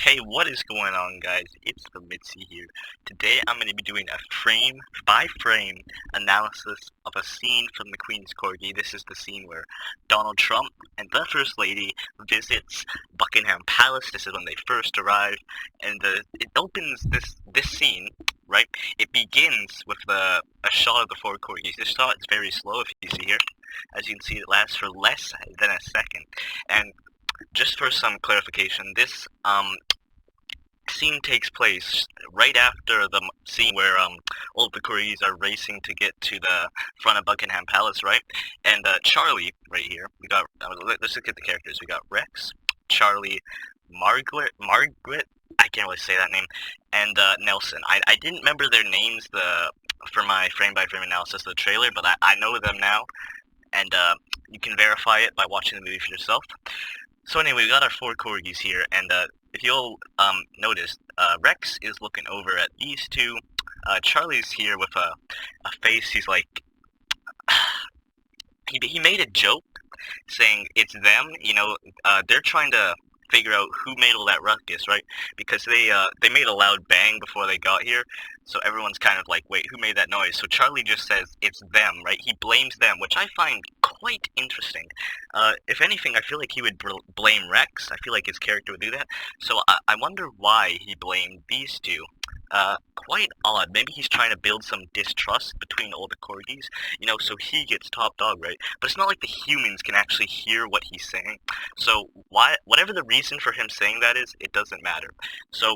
Hey, what is going on, guys? It's the Mitzi here. Today I'm going to be doing a frame-by-frame analysis of a scene from The Queen's Corgi. This is the scene where Donald Trump and the First Lady visits Buckingham Palace. This is when they first arrive, and it opens this scene, right? It begins with a shot of the four corgis. This shot is very slow, if you see here. As you can see, it lasts for less than a second, and just for some clarification, this scene takes place right after the scene where all of the Corgis are racing to get to the front of Buckingham Palace, right? And Charlie, right here, we got. Let's look at the characters. We got Rex, Charlie, Margaret. I can't really say that name, and Nelson. I didn't remember their names for my frame-by-frame analysis of the trailer, but I know them now, and you can verify it by watching the movie for yourself. So anyway, we got our four corgis here, and if you'll notice, Rex is looking over at these two. Charlie's here with a face. He's like, he made a joke saying it's them. You know, they're trying to figure out who made all that ruckus, right? Because they made a loud bang before they got here, so everyone's kind of like, wait, who made that noise? So Charlie just says it's them, right? He blames them, which I find quite interesting. If anything, I feel like he would blame Rex. I feel like his character would do that. So I wonder why he blamed these two. Quite odd. Maybe he's trying to build some distrust between all the corgis, you know, so he gets top dog, right? But it's not like the humans can actually hear what he's saying. So whatever the reason for him saying that is, it doesn't matter. So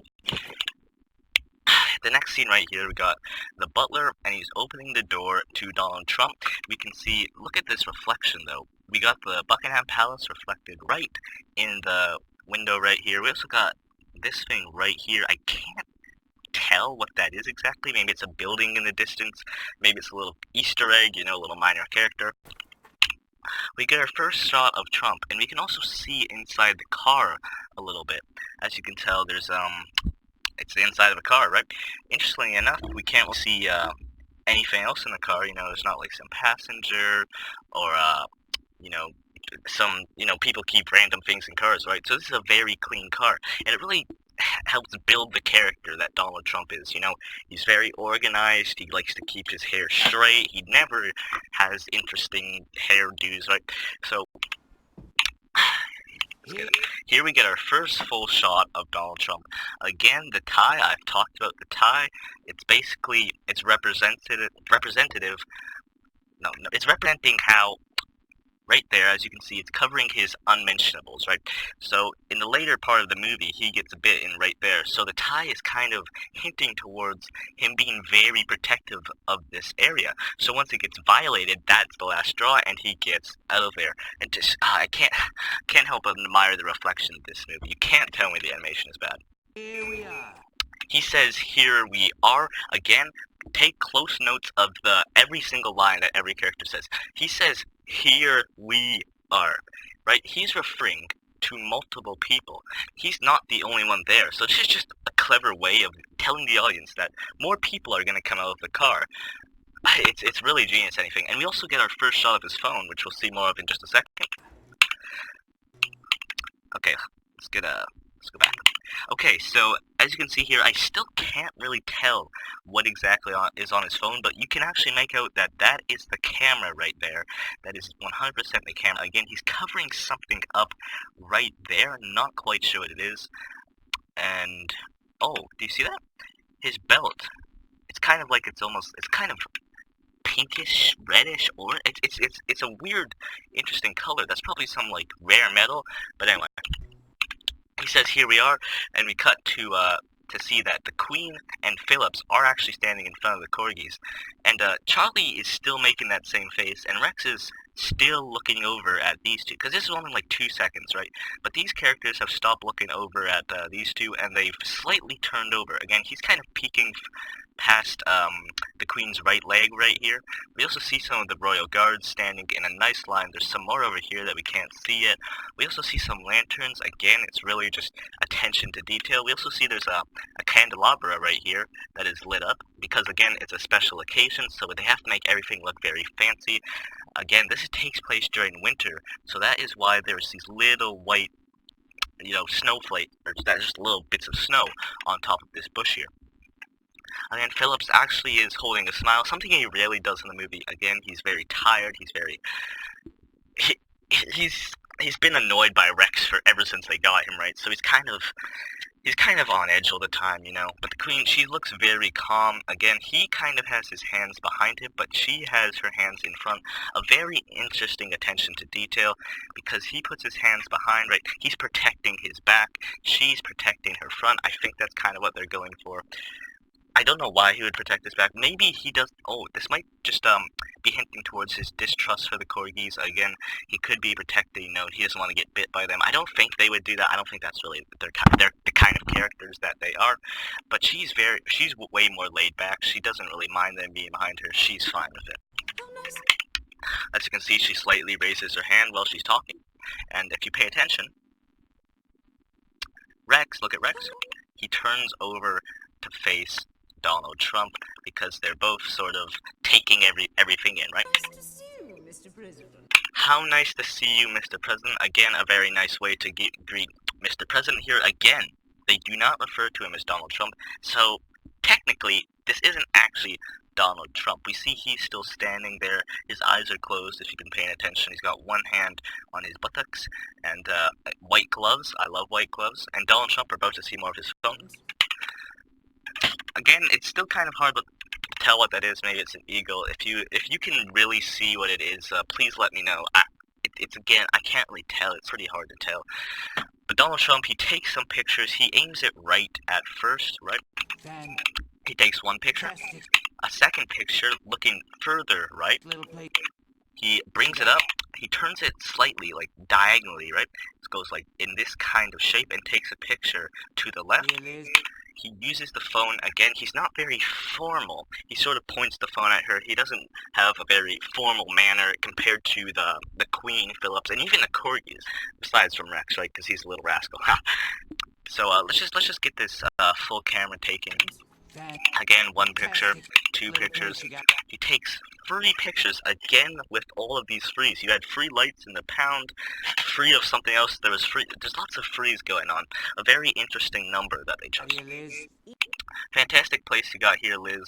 the next scene right here, we got the butler, and he's opening the door to Donald Trump. We can see, look at this reflection though. We got the Buckingham Palace reflected right in the window right here. We also got this thing right here. I can't tell what that is exactly. Maybe it's a building in the distance. Maybe it's a little Easter egg, you know, a little minor character. We get our first shot of Trump, and we can also see inside the car a little bit. As you can tell, there's it's the inside of a car, right? Interestingly enough, we can't see anything else in the car. You know, there's not like some passenger or you know, people keep random things in cars, right? So this is a very clean car, and it really helps build the character that Donald Trump is. You know, he's very organized. He likes to keep his hair straight. He never has interesting hairdos, right? So here we get our first full shot of Donald Trump. Again, the tie, I've talked about the tie. It's basically, it's representative, it's representing how, right there, as you can see, it's covering his unmentionables, right? So in the later part of the movie, he gets a bit in right there. So the tie is kind of hinting towards him being very protective of this area. So once it gets violated, that's the last straw, and he gets out of there. And just, I can't help but admire the reflection of this movie. You can't tell me the animation is bad. Here we are. He says, "Here we are." Again, take close notes of every single line that every character says. He says, "Here we are," right? He's referring to multiple people. He's not the only one there. So this is just a clever way of telling the audience that more people are going to come out of the car. It's really genius, anything. And we also get our first shot of his phone, which we'll see more of in just a second. Okay, let's go back. Okay, so as you can see here, I still can't really tell what exactly is on his phone, but you can actually make out that that is the camera right there. That is 100% the camera. Again, he's covering something up right there. Not quite sure what it is. And, oh, do you see that? His belt. It's kind of like it's kind of pinkish, reddish, or it's a weird, interesting color. That's probably some, like, rare metal, but anyway. He says, "Here we are," and we cut to see that the Queen and Phillips are actually standing in front of the corgis, and Charlie is still making that same face, and Rex is still looking over at these two, because this is only like 2 seconds, right? But these characters have stopped looking over at these two, and they've slightly turned over. Again, he's kind of peeking past the Queen's right leg right here. We also see some of the royal guards standing in a nice line. There's some more over here that we can't see yet. We also see some lanterns. Again, it's really just attention to detail. We also see there's a candelabra right here that is lit up, because again, it's a special occasion, so they have to make everything look very fancy. Again, this takes place during winter, so that is why there's these little white snowflake, or just little bits of snow on top of this bush here. And then Phillips actually is holding a smile, something he rarely does in the movie. Again, he's very tired. He, he's been annoyed by Rex for ever since they got him, right? So he's kind of on edge all the time, But the Queen, she looks very calm. Again, he kind of has his hands behind him, but she has her hands in front. A very interesting attention to detail, because he puts his hands behind, right? He's protecting his back. She's protecting her front. I think that's kind of what they're going for. I don't know why he would protect his back. Maybe he does. Oh, this might just be hinting towards his distrust for the Corgis. Again, he could be protecting. He doesn't want to get bit by them. I don't think they would do that. I don't think that's really they're the kind of characters that they are. But she's way more laid back. She doesn't really mind them being behind her. She's fine with it. As you can see, she slightly raises her hand while she's talking. And if you pay attention, look at Rex. He turns over to face Donald Trump, because they're both sort of taking everything in, right? Nice to see you, Mr. President. How nice to see you, Mr. President. Again, a very nice way to greet Mr. President here. Again, they do not refer to him as Donald Trump, so technically, this isn't actually Donald Trump. We see he's still standing there. His eyes are closed, if you've been paying attention. He's got one hand on his buttocks, and white gloves. I love white gloves. And Donald Trump, we're about to see more of his phone. Again, it's still kind of hard to tell what that is. Maybe it's an eagle. If you can really see what it is, please let me know. Again, I can't really tell. It's pretty hard to tell. But Donald Trump, he takes some pictures. He aims it right at first, right? He takes one picture. A second picture, looking further right. He brings it up. He turns it slightly, like diagonally, right? It goes like in this kind of shape and takes a picture to the left. He uses the phone. Again, he's not very formal. He sort of points the phone at her. He doesn't have a very formal manner compared to the Queen, Phillips, and even the Corgis, besides from Rex, right? Because he's a little rascal. So let's just get this full camera taken. Again, one picture, two pictures. He takes 3 pictures, again with all of these frees. You had free lights in the pound, free of something else. There's lots of frees going on. A very interesting number that they chose. Fantastic place you got here, Liz.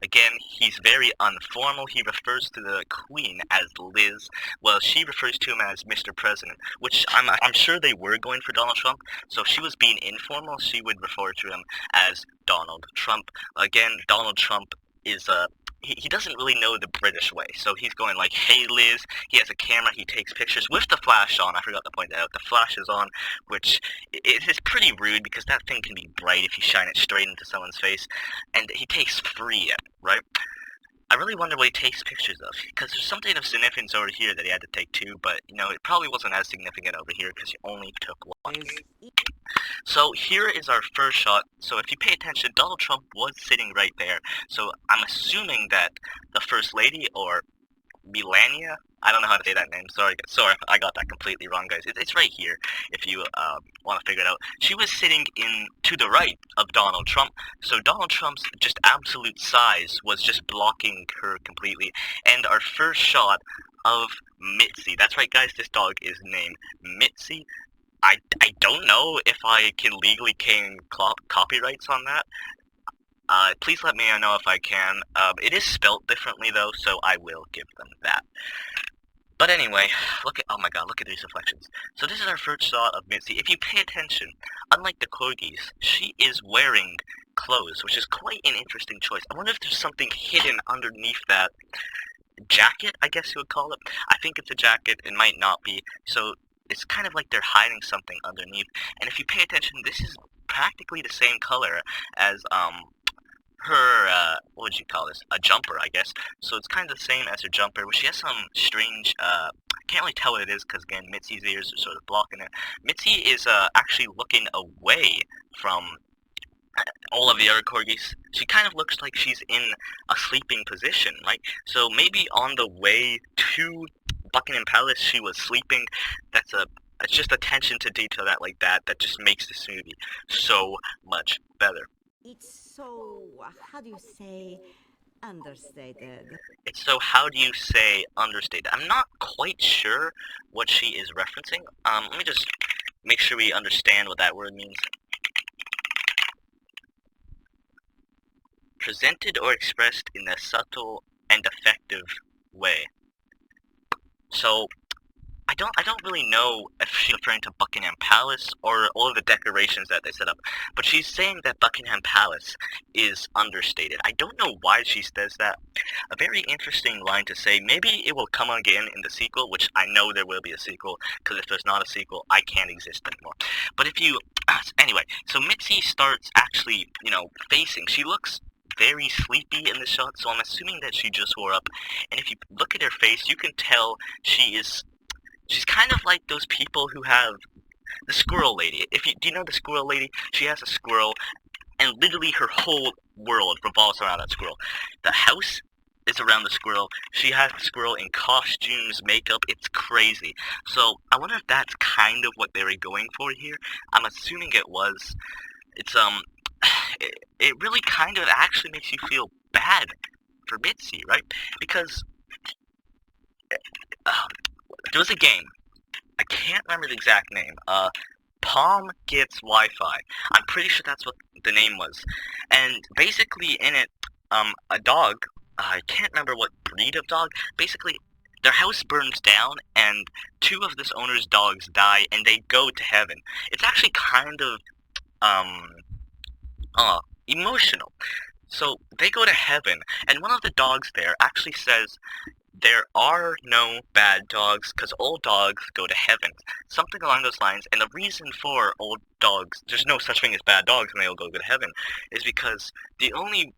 Again, he's very informal. He refers to the Queen as Liz, while she refers to him as Mr. President, which I'm sure they were going for Donald Trump. So if she was being informal, she would refer to him as Donald Trump. Again, Donald Trump is he doesn't really know the British way, so he's going like, hey Liz. He has a camera, he takes pictures with the flash on. I forgot to point that out. The flash is on, which is pretty rude, because that thing can be bright if you shine it straight into someone's face. And he takes 3, right? I really wonder what he takes pictures of, because there's something of significance over here that he had to take 2, but, it probably wasn't as significant over here, because he only took 1. So here is our first shot. So if you pay attention, Donald Trump was sitting right there. So I'm assuming that the First Lady, or Melania, I don't know how to say that name. Sorry, I got that completely wrong, guys. It's right here, if you want to figure it out. She was sitting to the right of Donald Trump. So Donald Trump's just absolute size was just blocking her completely. And our first shot of Mitzi. That's right, guys. This dog is named Mitzi. I don't know if I can legally claim copyrights on that. Please let me know if I can. It is spelt differently though, so I will give them that. But anyway, oh my god, look at these reflections. So this is our first shot of Mitzi. If you pay attention, unlike the Corgis, she is wearing clothes, which is quite an interesting choice. I wonder if there's something hidden underneath that jacket, I guess you would call it. I think it's a jacket, it might not be. So it's kind of like they're hiding something underneath. And if you pay attention, this is practically the same color as her, what would you call this? A jumper, I guess. So it's kind of the same as her jumper, but she has some strange, can't really tell what it is, because again, Mitzi's ears are sort of blocking it. Mitzi is actually looking away from all of the other Corgis. She kind of looks like she's in a sleeping position, right? So maybe on the way to Buckingham Palace, she was sleeping. It's just attention to detail that just makes this movie so much better. It's so, how do you say, understated? It's so, how do you say understated? I'm not quite sure what she is referencing. Let me just make sure we understand what that word means. Presented or expressed in a subtle and effective way. So I don't really know if she's referring to Buckingham Palace or all of the decorations that they set up, but she's saying that Buckingham Palace is understated. I don't know why she says that. A very interesting line to say. Maybe it will come again in the sequel, which I know there will be a sequel, because if there's not a sequel, I can't exist anymore. But if you... Anyway, so Mitzi starts actually, facing. She looks very sleepy in the shot, so I'm assuming that she just wore up. And if you look at her face, you can tell she's kind of like those people who have the squirrel lady. Do you know the squirrel lady? She has a squirrel, and literally her whole world revolves around that squirrel. The house is around the squirrel. She has the squirrel in costumes, makeup. It's crazy. So I wonder if that's kind of what they were going for here. I'm assuming it was. It's it really kind of actually makes you feel bad for Mitzi, right? Because there was a game. I can't remember the exact name. Palm Gets Wi-Fi. I'm pretty sure that's what the name was. And basically in it, a dog, I can't remember what breed of dog, basically their house burns down and two of this owner's dogs die and they go to heaven. It's actually kind of, emotional. So they go to heaven and one of the dogs there actually says, there are no bad dogs because all dogs go to heaven. Something along those lines. And the reason for all dogs, there's no such thing as bad dogs and they all go to heaven, is because the only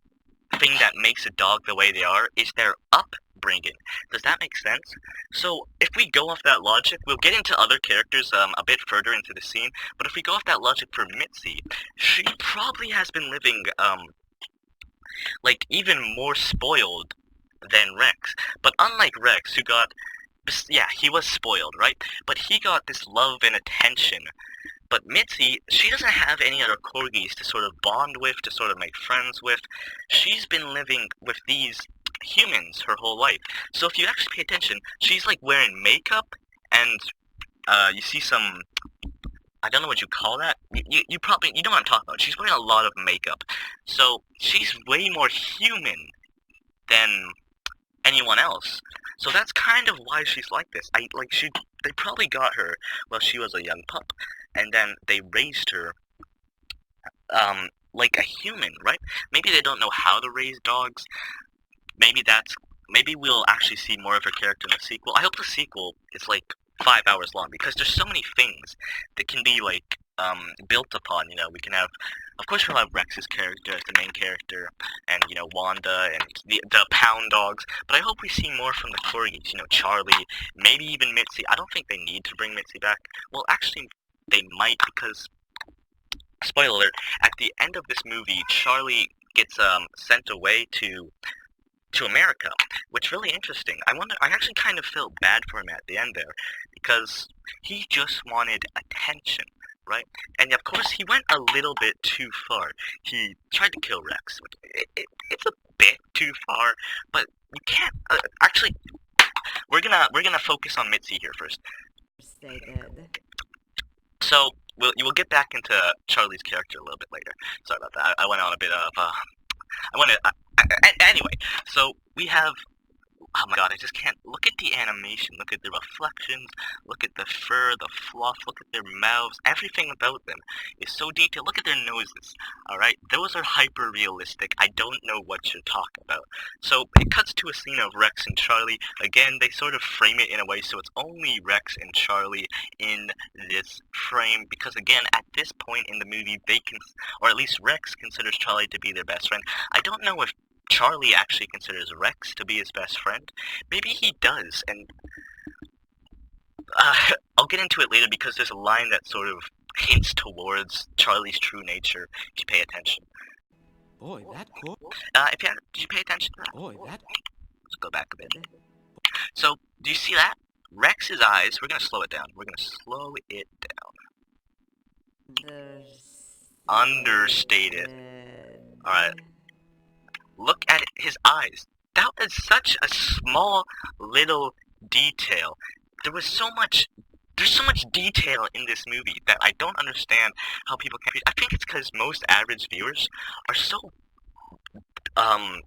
thing that makes a dog the way they are is their upbringing. Does that make sense? So if we go off that logic, we'll get into other characters a bit further into the scene, but if we go off that logic for Mitzi, she probably has been living like even more spoiled than Rex. But unlike Rex, who got... Yeah, he was spoiled, right? But he got this love and attention. But Mitzi, she doesn't have any other corgis to sort of bond with, to sort of make friends with. She's been living with these humans her whole life. So if you actually pay attention, she's like wearing makeup, and you see some... I don't know what you call that. You probably... You know what I'm talking about. She's wearing a lot of makeup. So she's way more human than anyone else. So that's kind of why she's like this. They probably got her while she was a young pup, and then they raised her like a human, right? Maybe they don't know how to raise dogs. Maybe we'll actually see more of her character in the sequel. I hope the sequel is like 5 hours long because there's so many things that can be like built upon. We can have, of course, we'll have Rex's character as the main character, and Wanda and the Pound Dogs. But I hope we see more from the corgis. Charlie, maybe even Mitzi. I don't think they need to bring Mitzi back. Well, actually, they might because, spoiler alert, at the end of this movie, Charlie gets sent away to America, which is really interesting. I actually kind of felt bad for him at the end there, because he just wanted attention, right? And of course, he went a little bit too far. He tried to kill Rex. It's a bit too far, but you can't, actually, we're gonna focus on Mitzi here first. Stated. So, we'll get back into Charlie's character a little bit later. Sorry about that. I went on a bit of, anyway, so we have, oh my god, I just can't, look at the animation, look at the reflections, look at the fur, the fluff, look at their mouths, everything about them is so detailed. Look at their noses, alright? Those are hyper-realistic. I don't know what you're talking about. So, it cuts to a scene of Rex and Charlie. Again, they sort of frame it in a way so it's only Rex and Charlie in this frame, because again, at this point in the movie, or at least Rex considers Charlie to be their best friend. I don't know if Charlie actually considers Rex to be his best friend. Maybe he does, and I'll get into it later because there's a line that sort of hints towards Charlie's true nature if you pay attention. Boy, that cool. Did you pay attention to that? Boy, that... Let's go back a bit. So, do you see that? Rex's eyes, we're gonna slow it down. We're gonna slow it down. Understated. Alright. Look at his eyes. That was such a small little detail. There's there's so much detail in this movie that I don't understand how people can. I think it's because most average viewers are so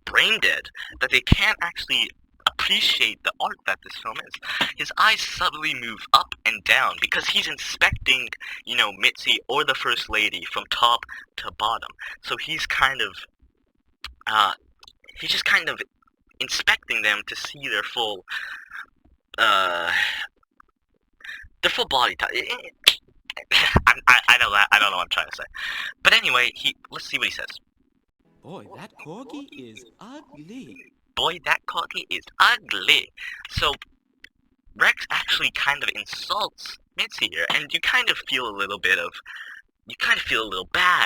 brain dead that they can't actually appreciate the art that this film is. His eyes subtly move up and down because he's inspecting, Mitzi or the First Lady from top to bottom. So he's just kind of inspecting them to see uh, their full body type. I know that. I don't know what I'm trying to say. But anyway, let's see what he says. Boy, that corgi is ugly. Boy, that corgi is ugly. So Rex actually kind of insults Mitzi here, and you kind of feel a little bad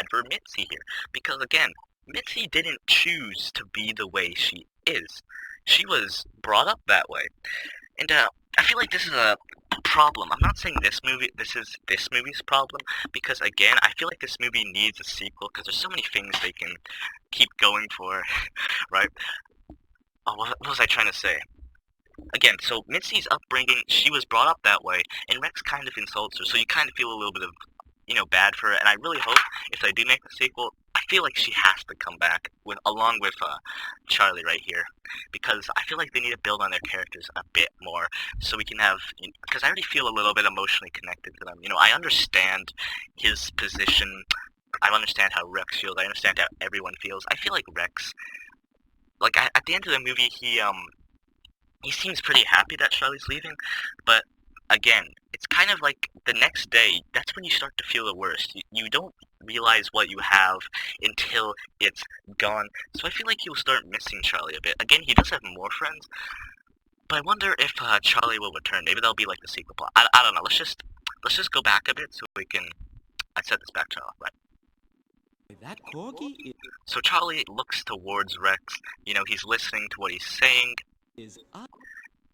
for Mitzi here, because again, Mitzi didn't choose to be the way she is. She was brought up that way, and I feel like this is a problem. I'm not saying this is this movie's problem, because again, I feel like this movie needs a sequel, because there's so many things they can keep going for, right? Oh, what was I trying to say? Again, so Mitzi's upbringing, she was brought up that way, and Rex kind of insults her, so you kind of feel a little bit of, bad for her, and I really hope if they do make the sequel, I feel like she has to come back, along with Charlie right here, because I feel like they need to build on their characters a bit more, so we can have, because I already feel a little bit emotionally connected to them. I understand his position, I understand how Rex feels, I understand how everyone feels. I feel like Rex, like, at the end of the movie, he seems pretty happy that Charlie's leaving, but again, it's kind of like the next day, that's when you start to feel the worst. You don't realize what you have until it's gone. So I feel like he'll start missing Charlie a bit. Again, he does have more friends, but I wonder if Charlie will return. Maybe that'll be like the sequel plot. I don't know. Let's just go back a bit so we can. I set this back, Charlie. Right. That corgi So Charlie looks towards Rex. He's listening to what he's saying. is ugly.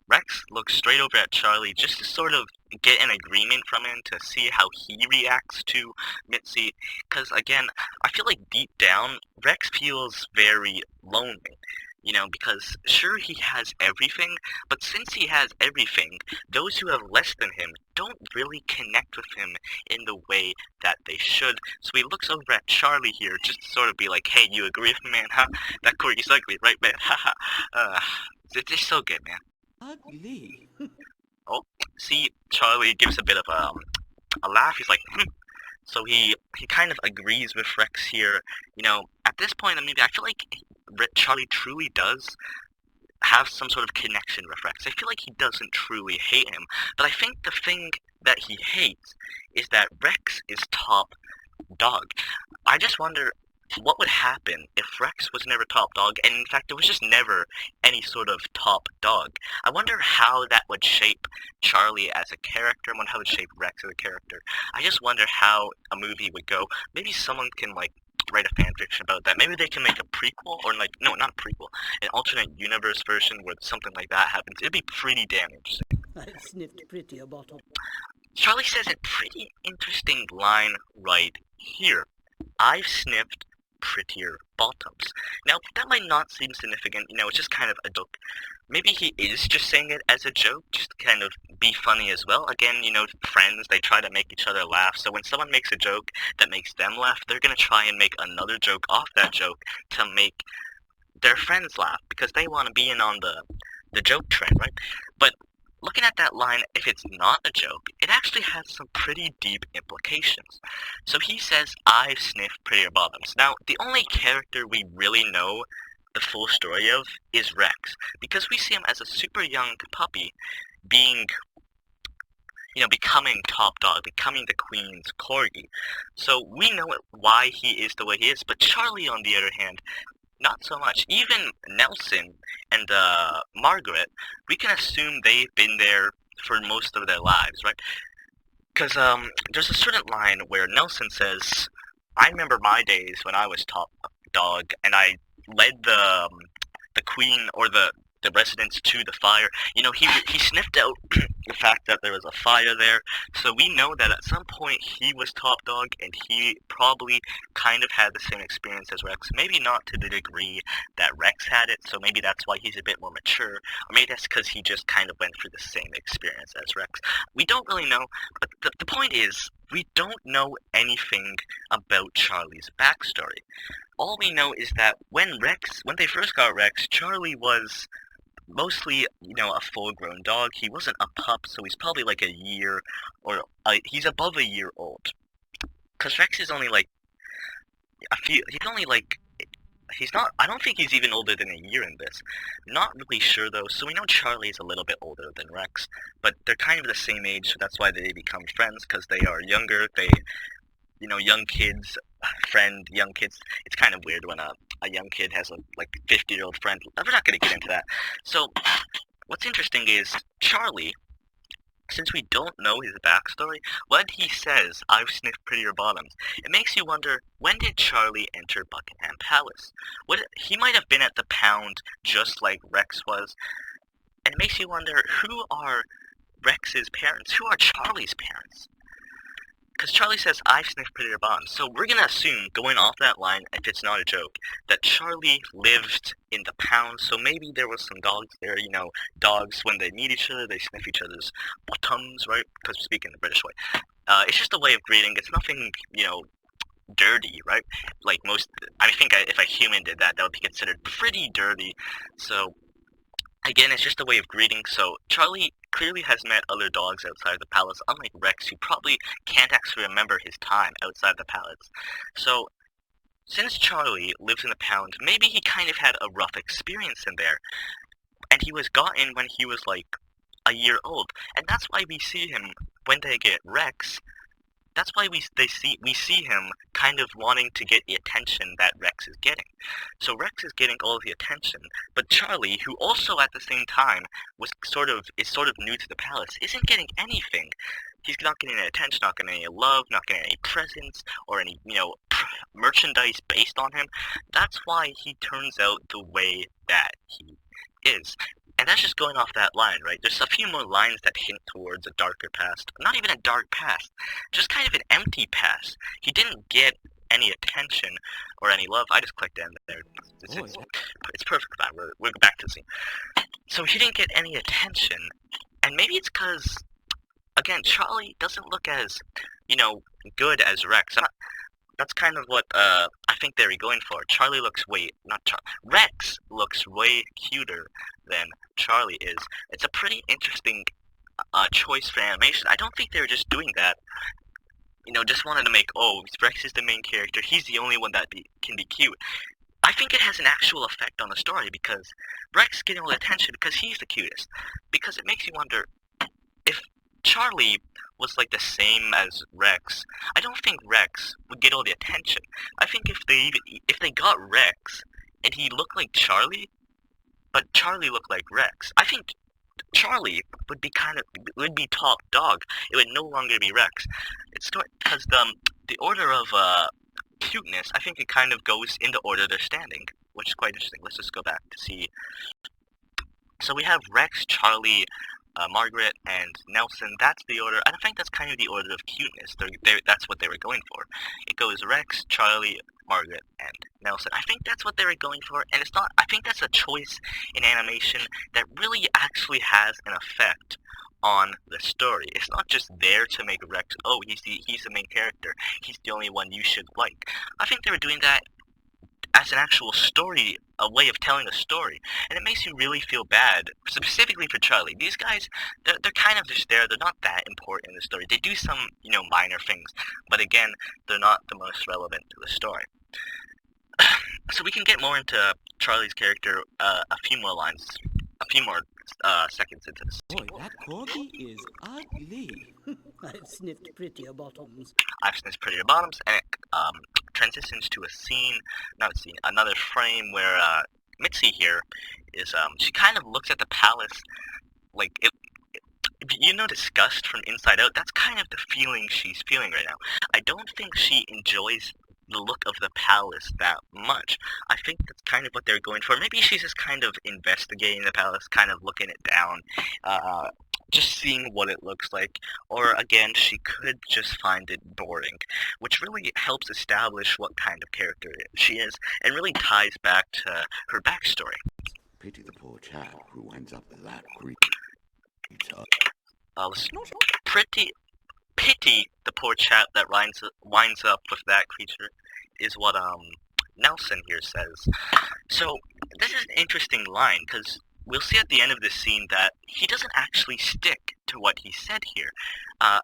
Rex looks straight over at Charlie just to sort of get an agreement from him to see how he reacts to Mitzi. Because, again, I feel like deep down, Rex feels very lonely. Because sure he has everything, but since he has everything, those who have less than him don't really connect with him in the way that they should. So he looks over at Charlie here just to sort of be like, hey, you agree with me, man, huh? That Corgi's ugly, right, man? Haha. It's just so good, man. Ugly. Oh, see, Charlie gives a bit of a laugh. He's like, So he kind of agrees with Rex here. At this point in the movie, I feel like Charlie truly does have some sort of connection with Rex. I feel like he doesn't truly hate him, but I think the thing that he hates is that Rex is top dog. I just wonder what would happen if Rex was never top dog, and in fact there was just never any sort of top dog. I wonder how that would shape Charlie as a character, and how it would shape Rex as a character. I just wonder how a movie would go. Maybe someone can write a fan fiction about that. Maybe they can make a prequel, or no, not a prequel, an alternate universe version where something like that happens. It'd be pretty damn interesting. I've sniffed prettier bottom. Charlie says a pretty interesting line right here. I've sniffed prettier bottoms. Now, that might not seem significant, it's just kind of a joke. Maybe he is just saying it as a joke, just to kind of be funny as well. Again, friends, they try to make each other laugh, so when someone makes a joke that makes them laugh, they're gonna try and make another joke off that joke to make their friends laugh, because they want to be in on the joke trend, right? But looking at that line, if it's not a joke, it actually has some pretty deep implications. So he says, I've sniffed prettier bottoms. Now, the only character we really know the full story of is Rex, because we see him as a super young puppy being, becoming top dog, becoming the queen's corgi. So we know why he is the way he is, but Charlie, on the other hand, not so much. Even Nelson and Margaret, we can assume they've been there for most of their lives, right? Because there's a certain line where Nelson says, I remember my days when I was top dog, and I led the queen, or the the residents to the fire. You know, he sniffed out the fact that there was a fire there, so we know that at some point he was top dog, and he probably kind of had the same experience as Rex. Maybe not to the degree that Rex had it, so maybe that's why he's a bit more mature, or maybe that's because he just kind of went through the same experience as Rex. We don't really know, but the point is, we don't know anything about Charlie's backstory. All we know is that when they first got Rex, Charlie was mostly, a full-grown dog. He wasn't a pup, so he's probably like a year, or he's above a year old. Because Rex is only like, he's not, I don't think he's even older than a year in this. Not really sure though, so we know Charlie is a little bit older than Rex, but they're kind of the same age, so that's why they become friends, because they are younger. Young kids friend young kids. It's kind of weird when a young kid has a 50-year-old friend. We're not going to get into that. So what's interesting is Charlie, since we don't know his backstory, when he says, "I've sniffed prettier bottoms," it makes you wonder, when did Charlie enter Buckingham Palace? He might have been at the pound just like Rex was, and it makes you wonder, who are Rex's parents? Who are Charlie's parents? Because Charlie says, "I've sniffed prettier bottoms." So we're going to assume, going off that line, if it's not a joke, that Charlie lived in the pound, so maybe there was some dogs there. Dogs, when they meet each other, they sniff each other's bottoms, right? Because we speak in the British way. It's just a way of greeting. It's nothing, dirty, right? I think if a human did that, that would be considered pretty dirty. So again, it's just a way of greeting. So Charlie clearly has met other dogs outside the palace, unlike Rex, who probably can't actually remember his time outside the palace. So since Charlie lives in the pound, maybe he kind of had a rough experience in there, and he was gotten when he was a year old, and that's why we see him when they get Rex. That's why we see him kind of wanting to get the attention that Rex is getting. So Rex is getting all of the attention, but Charlie, who also at the same time is sort of new to the palace, isn't getting anything. He's not getting any attention, not getting any love, not getting any presents, or any, merchandise based on him. That's why he turns out the way that he is. And that's just going off that line, right? There's a few more lines that hint towards a darker past. Not even a dark past, just kind of an empty past. He didn't get any attention or any love. I just clicked end there. It's perfect. We're back to the scene. So he didn't get any attention, and maybe it's because, again, Charlie doesn't look as, good as Rex. That's kind of what I think they were going for. Rex looks way cuter than Charlie is. It's a pretty interesting choice for animation. I don't think they were just doing that, just wanted to make, Rex is the main character, he's the only one that can be cute. I think it has an actual effect on the story, because Rex is getting all the attention because he's the cutest. Because it makes you wonder, if Charlie was the same as Rex, I don't think Rex would get all the attention. I think if they got Rex and he looked like Charlie, but Charlie looked like Rex, I think Charlie would be top dog. It would no longer be Rex. It's because the order of cuteness, I think it kind of goes in the order they're standing, which is quite interesting. Let's just go back to see. So we have Rex, Charlie, Margaret, and Nelson. That's the order. I think that's kind of the order of cuteness. That's what they were going for. It goes Rex, Charlie, Margaret, and Nelson. I think that's what they were going for, and it's not. I think that's a choice in animation that really actually has an effect on the story. It's not just there to make Rex, he's the main character, he's the only one you should like. I think they were doing that as an actual story, a way of telling a story, and it makes you really feel bad, specifically for Charlie. These guys, they're kind of just there. They're not that important in the story. They do some, minor things, but again, they're not the most relevant to the story. So we can get more into Charlie's character a few more seconds into this. Boy, that Corgi is ugly. I've sniffed prettier bottoms. I've sniffed prettier bottoms, and it transitions to another frame where Mitzi here is, she kind of looks at the palace if disgust from inside out. That's kind of the feeling she's feeling right now. I don't think she enjoys the look of the palace that much. I think that's kind of what they're going for. Maybe she's just kind of investigating the palace, kind of looking it down, uh, just seeing what it looks like. Or again, she could just find it boring, which really helps establish what kind of character she is, and really ties back to her backstory. Pity the poor chap who ends up with that creature. Pretty pity the poor chap that winds up with that creature, is what Nelson here says. So this is an interesting line, because we'll see at the end of this scene that he doesn't actually stick to what he said here.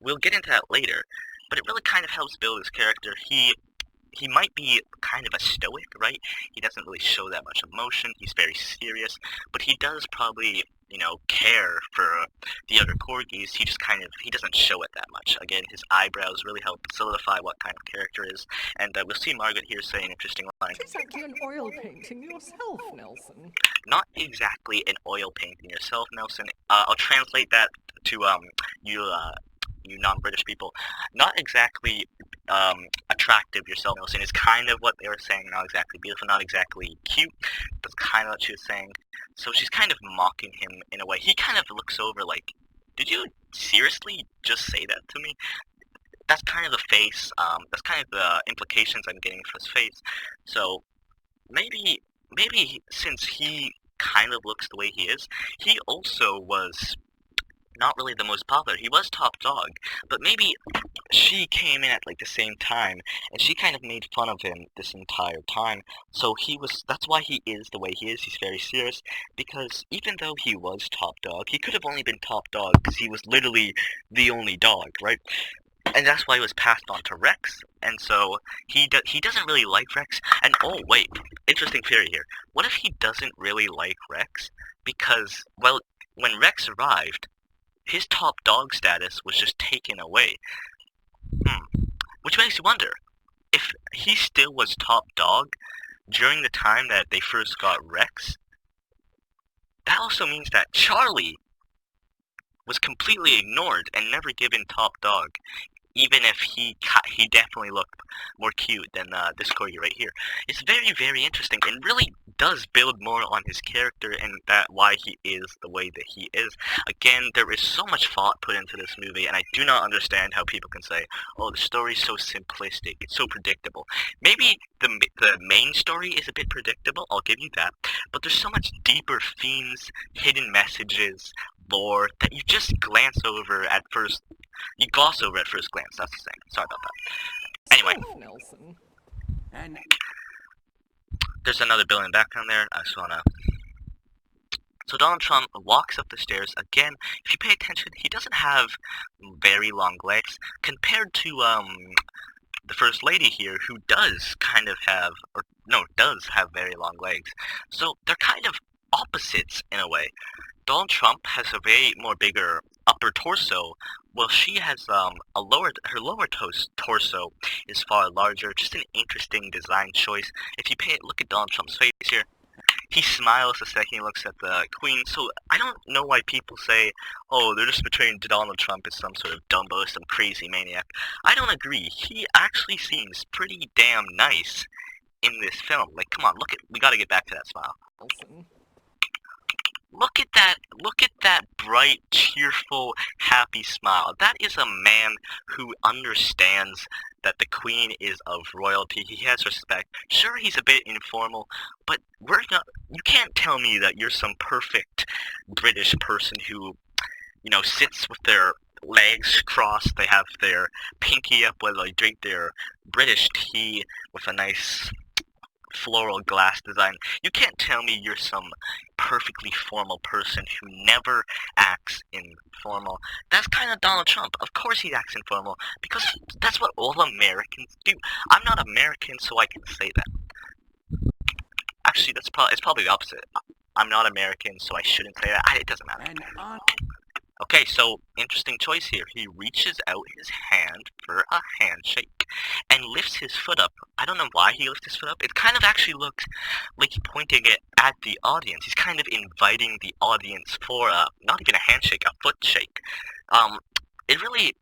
We'll get into that later, but it really kind of helps build his character. He might be kind of a stoic, right? He doesn't really show that much emotion. He's very serious, but he does probably, care for the other corgis. He doesn't show it that much. Again, his eyebrows really help solidify what kind of character is. And we'll see Margaret here say an interesting line. It's exactly an oil painting yourself, Nelson. Not exactly an oil painting yourself, Nelson. I'll translate that to you non-British people. Not exactly attractive yourself, Nelson, is kind of what they were saying. Not exactly beautiful, not exactly cute. That's kind of what she was saying. So she's kind of mocking him in a way. He kind of looks over like, did you seriously just say that to me? That's kind of the face, that's kind of the implications I'm getting from his face. So maybe since he kind of looks the way he is, he also was not really the most popular. He was top dog, but maybe she came in at like the same time, and she kind of made fun of him this entire time. So that's why he is the way he is. He's very serious, because even though he was top dog, he could have only been top dog because he was literally the only dog, right? And that's why he was passed on to Rex. And so he doesn't really like Rex. And oh wait, interesting theory here. What if he doesn't really like Rex? Because, well, when Rex arrived, his top dog status was just taken away. Which makes you wonder, if he still was top dog during the time that they first got Rex, that also means that Charlie was completely ignored and never given top dog, even if he definitely looked more cute than this corgi right here. It's very, very interesting, and really does build more on his character and why he is the way that he is. Again, there is so much thought put into this movie, and I do not understand how people can say, oh, the story's so simplistic, it's so predictable. Maybe the main story is a bit predictable, I'll give you that, but there's so much deeper themes, hidden messages, lore, that you just glance over at first. You gloss over at first glance, that's the thing. Sorry about that. Anyway. Nelson. And There's another building in the background there. I just wanna... So Donald Trump walks up the stairs. Again, if you pay attention, he doesn't have very long legs compared to the First Lady here, who does kind of have, does have very long legs. So they're kind of opposites in a way. Donald Trump has a way more bigger upper torso, while she has her lower torso is far larger. Just an interesting design choice. If you look at Donald Trump's face here, he smiles the second he looks at the Queen. So I don't know why people say, oh, they're just portraying Donald Trump as some sort of Dumbo, some crazy maniac. I don't agree. He actually seems pretty damn nice in this film. Like, come on, we gotta get back to that smile. Nelson. Look at that bright, cheerful, happy smile. That is a man who understands that the Queen is of royalty. He has respect. Sure, he's a bit informal, but you can't tell me that you're some perfect British person who, sits with their legs crossed. They have their pinky up while they drink their British tea with a nice floral glass design. You can't tell me you're some perfectly formal person who never acts informal. That's kind of Donald Trump. Of course he acts informal, because that's what all Americans do. I'm not American, so I can say that. Actually, it's probably the opposite. I'm not American, so I shouldn't say that. It doesn't matter. Okay, so interesting choice here. He reaches out his hand for a handshake and lifts his foot up. I don't know why he lifts his foot up. It kind of actually looks like he's pointing it at the audience. He's kind of inviting the audience for not even a handshake, a foot shake. It really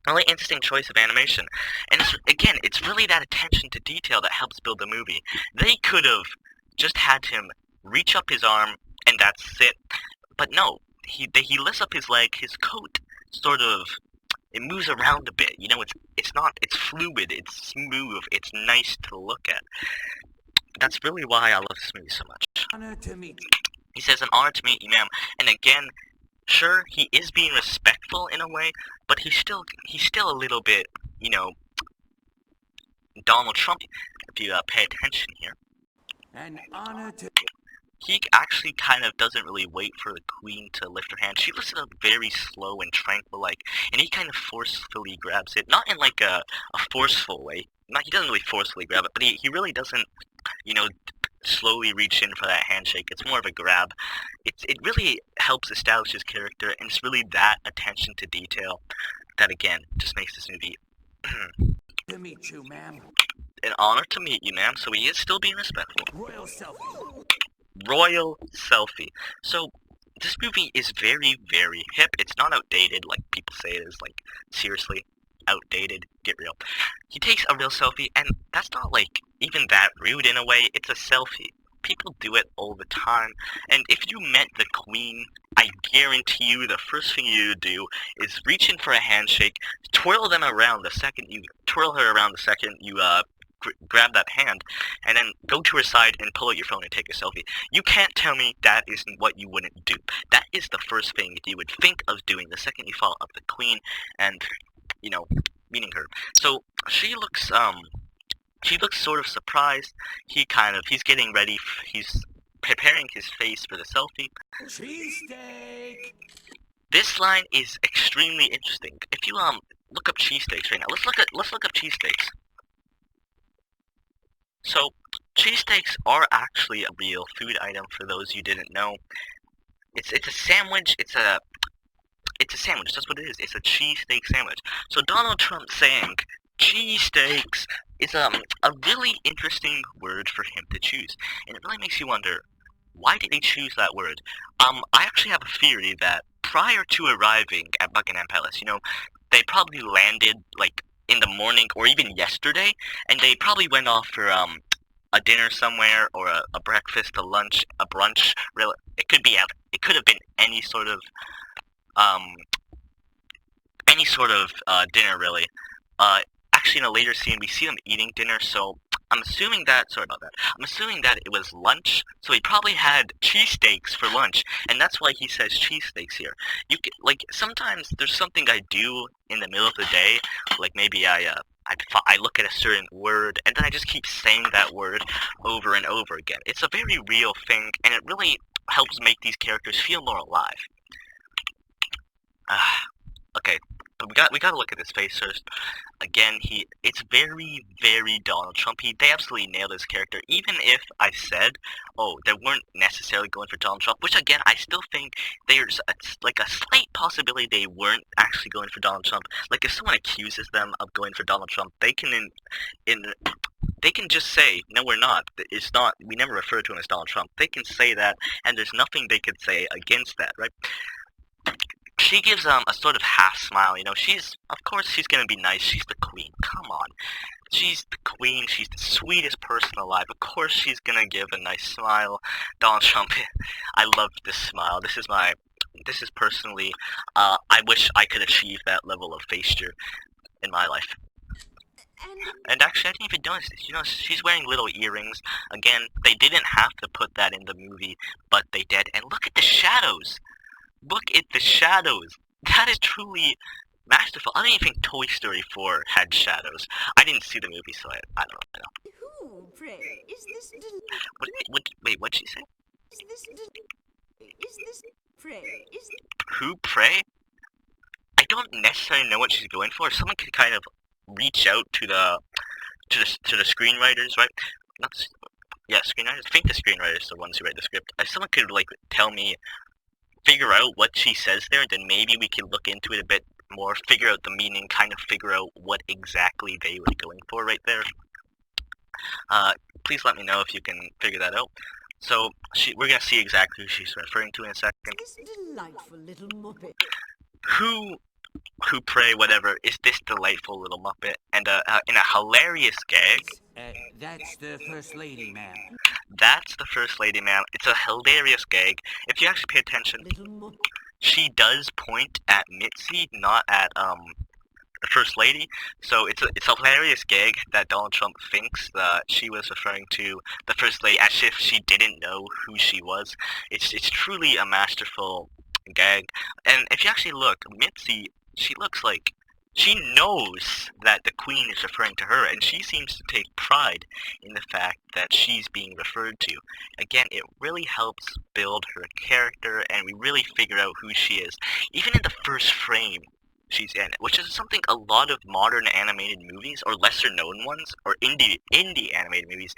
really interesting choice of animation. And again, it's really that attention to detail that helps build the movie. They could have just had him reach up his arm and that's it. But no, he lifts up his leg, his coat sort of it moves around a bit. It's fluid, it's smooth, it's nice to look at. That's really why I love this movie so much. Honor to meet He says, an honor to meet you, ma'am. And again, sure, he is being respectful in a way, but he's still a little bit, Donald Trump, if you pay attention here. an honor to He actually kind of doesn't really wait for the queen to lift her hand. She lifts it up very slow and tranquil-like, and he kind of forcefully grabs it. Not in like a forceful way. He doesn't really forcefully grab it, but he really doesn't, slowly reach in for that handshake. It's more of a grab. It really helps establish his character, and it's really that attention to detail that, again, just makes this movie to meet you, ma'am. an honor to meet you, ma'am. So he is still being respectful. Royal selfie. Royal selfie. So this movie is very, very hip. It's not outdated like people say it is. Like, seriously, outdated. Get real. He takes a real selfie, and that's not like even that rude in a way. It's a selfie. People do it all the time. And if you met the queen, I guarantee you the first thing you do is reach in for a handshake, twirl her around the second you grab that hand, and then go to her side and pull out your phone and take a selfie. You can't tell me that isn't what you wouldn't do. That is the first thing you would think of doing the second you follow up the queen and, meeting her. So she looks sort of surprised. He's getting ready. He's preparing his face for the selfie. Cheesesteak. This line is extremely interesting. If you look up cheesesteaks right now, let's look up cheesesteaks. So, cheesesteaks are actually a real food item for those you didn't know. It's a sandwich, it's a sandwich, that's what it is. It's a cheesesteak sandwich. So Donald Trump saying cheesesteaks is a really interesting word for him to choose. And it really makes you wonder, why did he choose that word? I actually have a theory that prior to arriving at Buckingham Palace, they probably landed, like, in the morning or even yesterday, and they probably went off for a dinner somewhere or a breakfast, a lunch, a brunch. Really, it could have been any sort of dinner really. Actually, in a later scene, we see them eating dinner, so I'm assuming that. Sorry about that. I'm assuming that it was lunch, so he probably had cheesesteaks for lunch, and that's why he says cheesesteaks here. Sometimes there's something I do in the middle of the day, like maybe I look at a certain word, and then I just keep saying that word over and over again. It's a very real thing, and it really helps make these characters feel more alive. Okay, but we gotta look at his face first. Again, it's very, very Donald Trump. They absolutely nailed his character. Even if I said, they weren't necessarily going for Donald Trump, which again, I still think there's a slight possibility they weren't actually going for Donald Trump. Like, if someone accuses them of going for Donald Trump, they can they can just say, no, we're not. It's not. We never refer to him as Donald Trump. They can say that, and there's nothing they could say against that, right? She gives a sort of half smile, of course she's gonna be nice, she's the queen, come on. She's the queen, she's the sweetest person alive, of course she's gonna give a nice smile. Donald Trump, I love this smile, this is personally, I wish I could achieve that level of facial in my life. And actually, I didn't even notice this, she's wearing little earrings. Again, they didn't have to put that in the movie, but they did, and look at the shadows! Look at the shadows. That is truly masterful. I don't even think Toy Story 4 had shadows. I didn't see the movie, so I don't know. Who, pray, is this Wait, what'd she say? Who, pray? I don't necessarily know what she's going for. Someone could kind of reach out to the screenwriters, right? Screenwriters. I think the screenwriters are the ones who write the script. If someone could tell me, figure out what she says there, then maybe we can look into it a bit more, figure out the meaning, kind of figure out what exactly they were going for right there. Please let me know if you can figure that out. So, we're going to see exactly who she's referring to in a second. this delightful little muppet? Who who pray whatever is this delightful little Muppet, and in a hilarious gag. That's the First Lady, ma'am. That's the First Lady, ma'am. It's a hilarious gag. If you actually pay attention, Little more. she does point at Mitzi, not at the First Lady. So it's a hilarious gag that Donald Trump thinks that she was referring to the First Lady as if she didn't know who she was. It's truly a masterful gag. And if you actually look, Mitzi, she looks like she knows that the Queen is referring to her, and she seems to take pride in the fact that she's being referred to. Again, it really helps build her character, and we really figure out who she is. Even in the first frame she's in, which is something a lot of modern animated movies, or lesser known ones, or indie animated movies,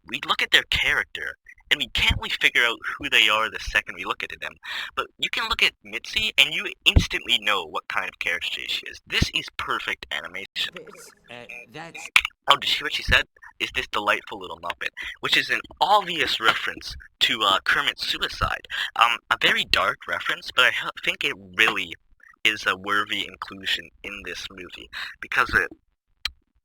we look at their character, and we can't really figure out who they are the second we look at them. But you can look at Mitzi, and you instantly know what kind of character she is. This is perfect animation. That's... Oh, did you hear what she said? Is this delightful little Muppet? Which is an obvious reference to Kermit's suicide. A very dark reference, but I think it really is a worthy inclusion in this movie, because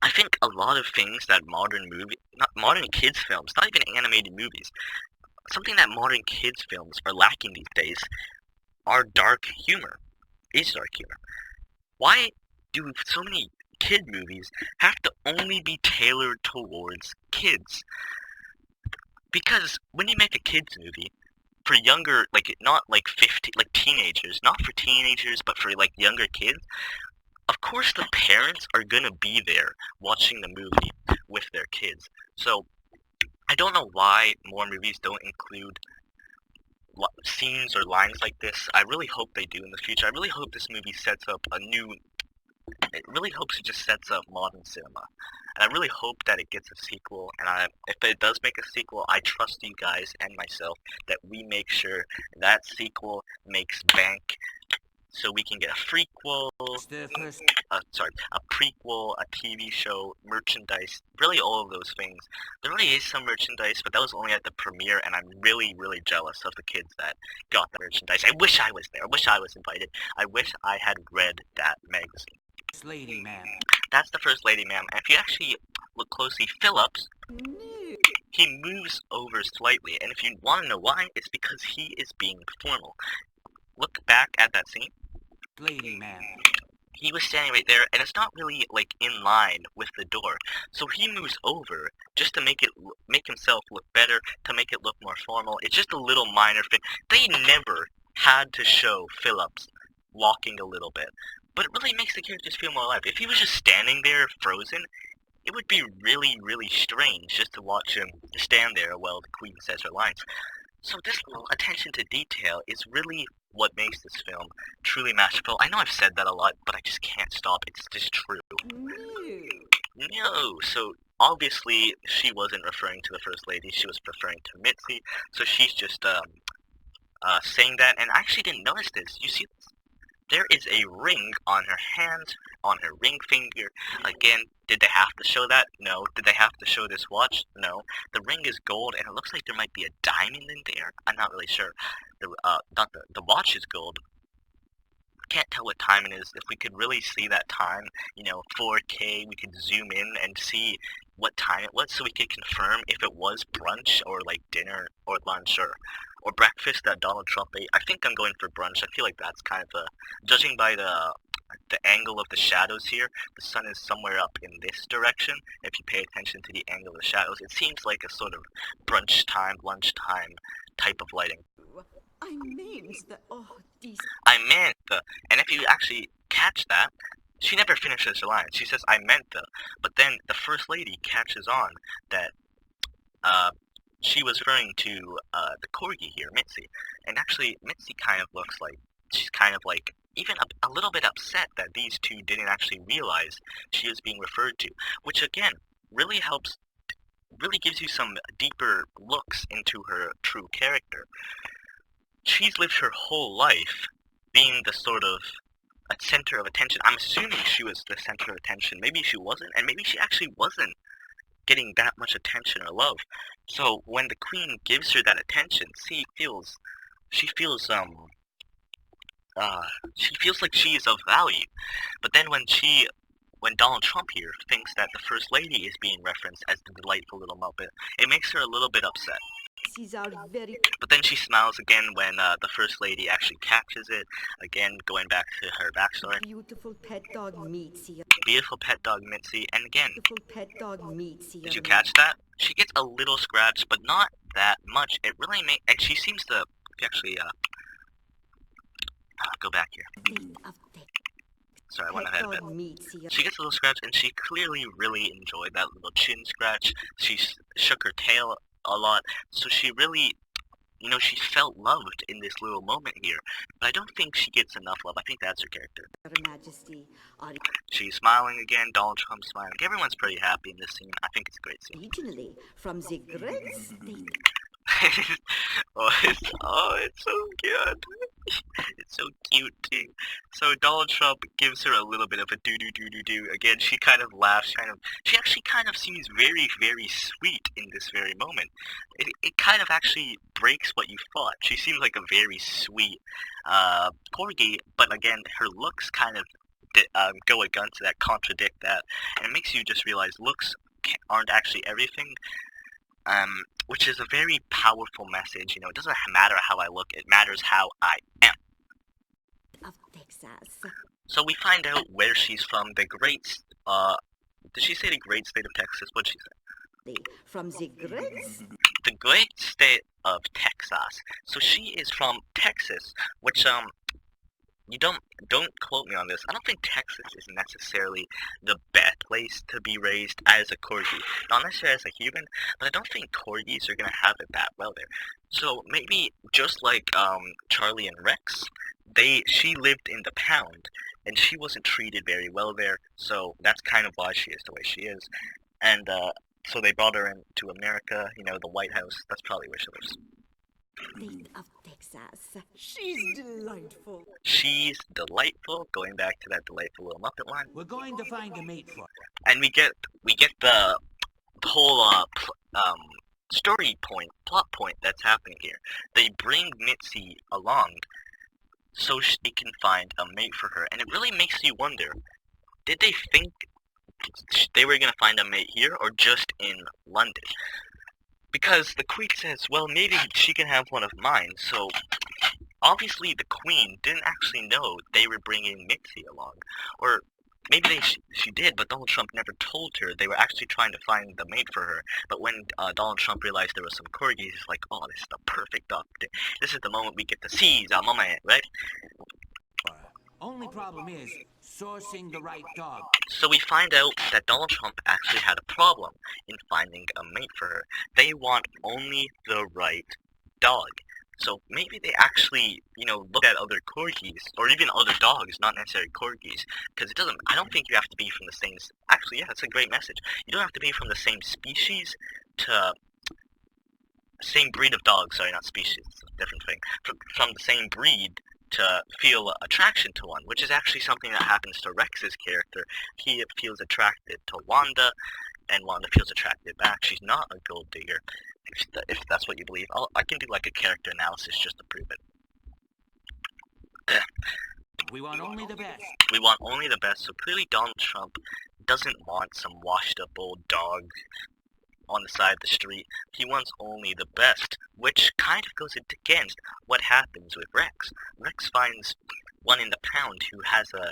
I think a lot of things that modern kids films, not even animated movies, something that modern kids films are lacking these days are dark humor. Is dark humor. Why do so many kid movies have to only be tailored towards kids? Because when you make a kids movie, for younger, like, not like 15, like teenagers, not for teenagers, but for like younger kids, of course the parents are gonna be there watching the movie with their kids. So I don't know why more movies don't include scenes or lines like this. I really hope they do in the future. I really hope this movie sets up it really hopes it just sets up modern cinema. And I really hope that it gets a sequel, and if it does make a sequel, I trust you guys and myself that we make sure that sequel makes bank, so we can get a prequel, a prequel, a TV show, merchandise, really all of those things. There really is some merchandise, but that was only at the premiere, and I'm really, really jealous of the kids that got the merchandise. I wish I was there. I wish I was invited. I wish I had read that magazine. First Lady, ma'am. That's the First Lady, ma'am. And if you actually look closely, Phillips, he moves over slightly, and if you want to know why, it's because he is being formal. Look back at that scene. Lady, ma'am. He was standing right there, and it's not really like in line with the door. So he moves over just to make himself look better, to make it look more formal. It's just a little minor thing. They never had to show Phillips walking a little bit, but it really makes the characters feel more alive. If he was just standing there frozen, it would be really, really strange just to watch him stand there while the Queen says her lines. So this little attention to detail is really what makes this film truly masterful. I know I've said that a lot, but I just can't stop. It's just true. No. So obviously she wasn't referring to the First Lady. She was referring to Mitzi. So she's just saying that. And I actually didn't notice this. You see this? There is a ring on her hand, on her ring finger. Again, did they have to show that? No. Did they have to show this watch? No. The ring is gold, and it looks like there might be a diamond in there. I'm not really sure. The watch is gold. Can't tell what time it is. If we could really see that time, 4K, we could zoom in and see what time it was, so we could confirm if it was brunch or like dinner or lunch or breakfast that Donald Trump ate. I think I'm going for brunch. I feel like that's kind of judging by the angle of the shadows here, the sun is somewhere up in this direction. If you pay attention to the angle of the shadows, it seems like a sort of brunch time, lunchtime type of lighting. I meant that. Oh, these. I meant the. And if you actually catch that, she never finishes her line. She says, I meant the. But then the First Lady catches on that she was referring to the Corgi here, Mitzi. And actually, Mitzi kind of looks like, she's kind of like, even a little bit upset that these two didn't actually realize she was being referred to. Which again, really helps, really gives you some deeper looks into her true character. She's lived her whole life being the sort of a center of attention. I'm assuming she was the center of attention. Maybe she wasn't, and maybe she actually wasn't getting that much attention or love. So when the Queen gives her that attention, she feels she feels like she is of value. But then when Donald Trump here thinks that the First Lady is being referenced as the delightful little Muppet, it makes her a little bit upset. These are very But then she smiles again when the First Lady actually catches it, again going back to her backstory. beautiful pet dog Mitzi. Beautiful pet dog Mitzi, and again, Beautiful pet dog Mitzi. did you catch that? She gets a little scratch, but not that much. It really and she seems to actually, go back here. State of the Sorry, I went pet ahead a bit. dog Mitzi. She gets a little scratch, and she clearly really enjoyed that little chin scratch. She shook her tail a lot, so she really, she felt loved in this little moment here. But I don't think she gets enough love. I think that's her character. Your Majesty, are She's smiling again, Donald Trump's smiling. Everyone's pretty happy in this scene. I think it's a great scene. originally from the great state. It's so good. It's so cute too. So Donald Trump gives her a little bit of a do. Again, she kind of laughs, she actually kind of seems very, very sweet in this very moment. It kind of actually breaks what you thought. She seems like a very sweet corgi, but again, her looks kind of go against that, contradict that, and it makes you just realize looks aren't actually everything. Which is a very powerful message. It doesn't matter how I look, it matters how I am. Of Texas. So we find out where she's from, the great, did she say the great state of Texas? What'd she say? From the great The great state of Texas. So she is from Texas, which, you don't quote me on this. I don't think Texas is necessarily the best place to be raised as a corgi. Not necessarily as a human, but I don't think corgis are gonna have it that well there. So maybe just like Charlie and Rex, she lived in the pound and she wasn't treated very well there. So that's kind of why she is the way she is. And so they brought her into America. The White House. That's probably where she lives. state of Texas. She's delightful. She's delightful, going back to that delightful little Muppet line. We're going to find a mate for her. And we get the whole plot point that's happening here. They bring Mitzi along so they can find a mate for her, and it really makes you wonder, did they think they were gonna find a mate here or just in London? Because the Queen says, well, maybe she can have one of mine, so obviously the Queen didn't actually know they were bringing Mitzi along. Or maybe she did, but Donald Trump never told her they were actually trying to find the mate for her. But when Donald Trump realized there was some corgis, he's like, oh, this is the perfect opportunity. This is the moment we get to seize our moment, right? Only problem is sourcing the right dog. So we find out that Donald Trump actually had a problem in finding a mate for her. They want only the right dog. So maybe they actually, look at other corgis, or even other dogs, not necessarily corgis, because I don't think you have to be from the same, actually, yeah, that's a great message. You don't have to be from the same species same breed of dog, sorry, not species, it's a different thing, from the same breed to feel attraction to one, which is actually something that happens to Rex's character. He feels attracted to Wanda, and Wanda feels attracted back. She's not a gold digger, if that's what you believe. I can do like a character analysis just to prove it. We want only the best. We want only the best, so clearly Donald Trump doesn't want some washed up old dog on the side of the street. He wants only the best, which kind of goes against what happens with Rex. Rex finds one in the pound who has an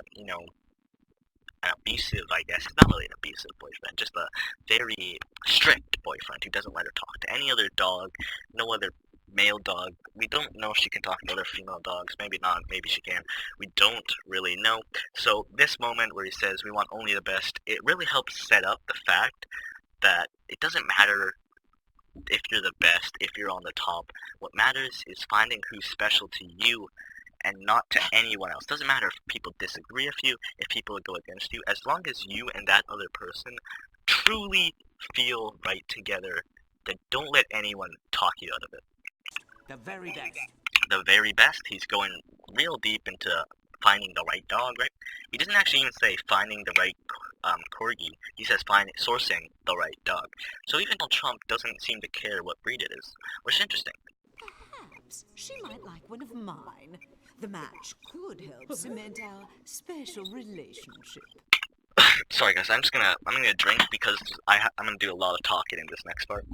abusive, I guess, not really an abusive boyfriend, just a very strict boyfriend who doesn't let her talk to any other dog, no other male dog. We don't know if she can talk to other female dogs, maybe not, maybe she can. We don't really know. So this moment where he says we want only the best, it really helps set up the fact that it doesn't matter if you're the best, if you're on the top. What matters is finding who's special to you and not to anyone else. Doesn't matter if people disagree with you, if people go against you, as long as you and that other person truly feel right together, then don't let anyone talk you out of it. The very best. The very best, he's going real deep into finding the right dog, right? He doesn't actually even say finding the right corgi. He says sourcing the right dog. So even though Trump doesn't seem to care what breed it is, which is interesting. Perhaps she might like one of mine. The match could help cement our special relationship. Sorry guys, I'm gonna drink because I'm gonna do a lot of talking in this next part.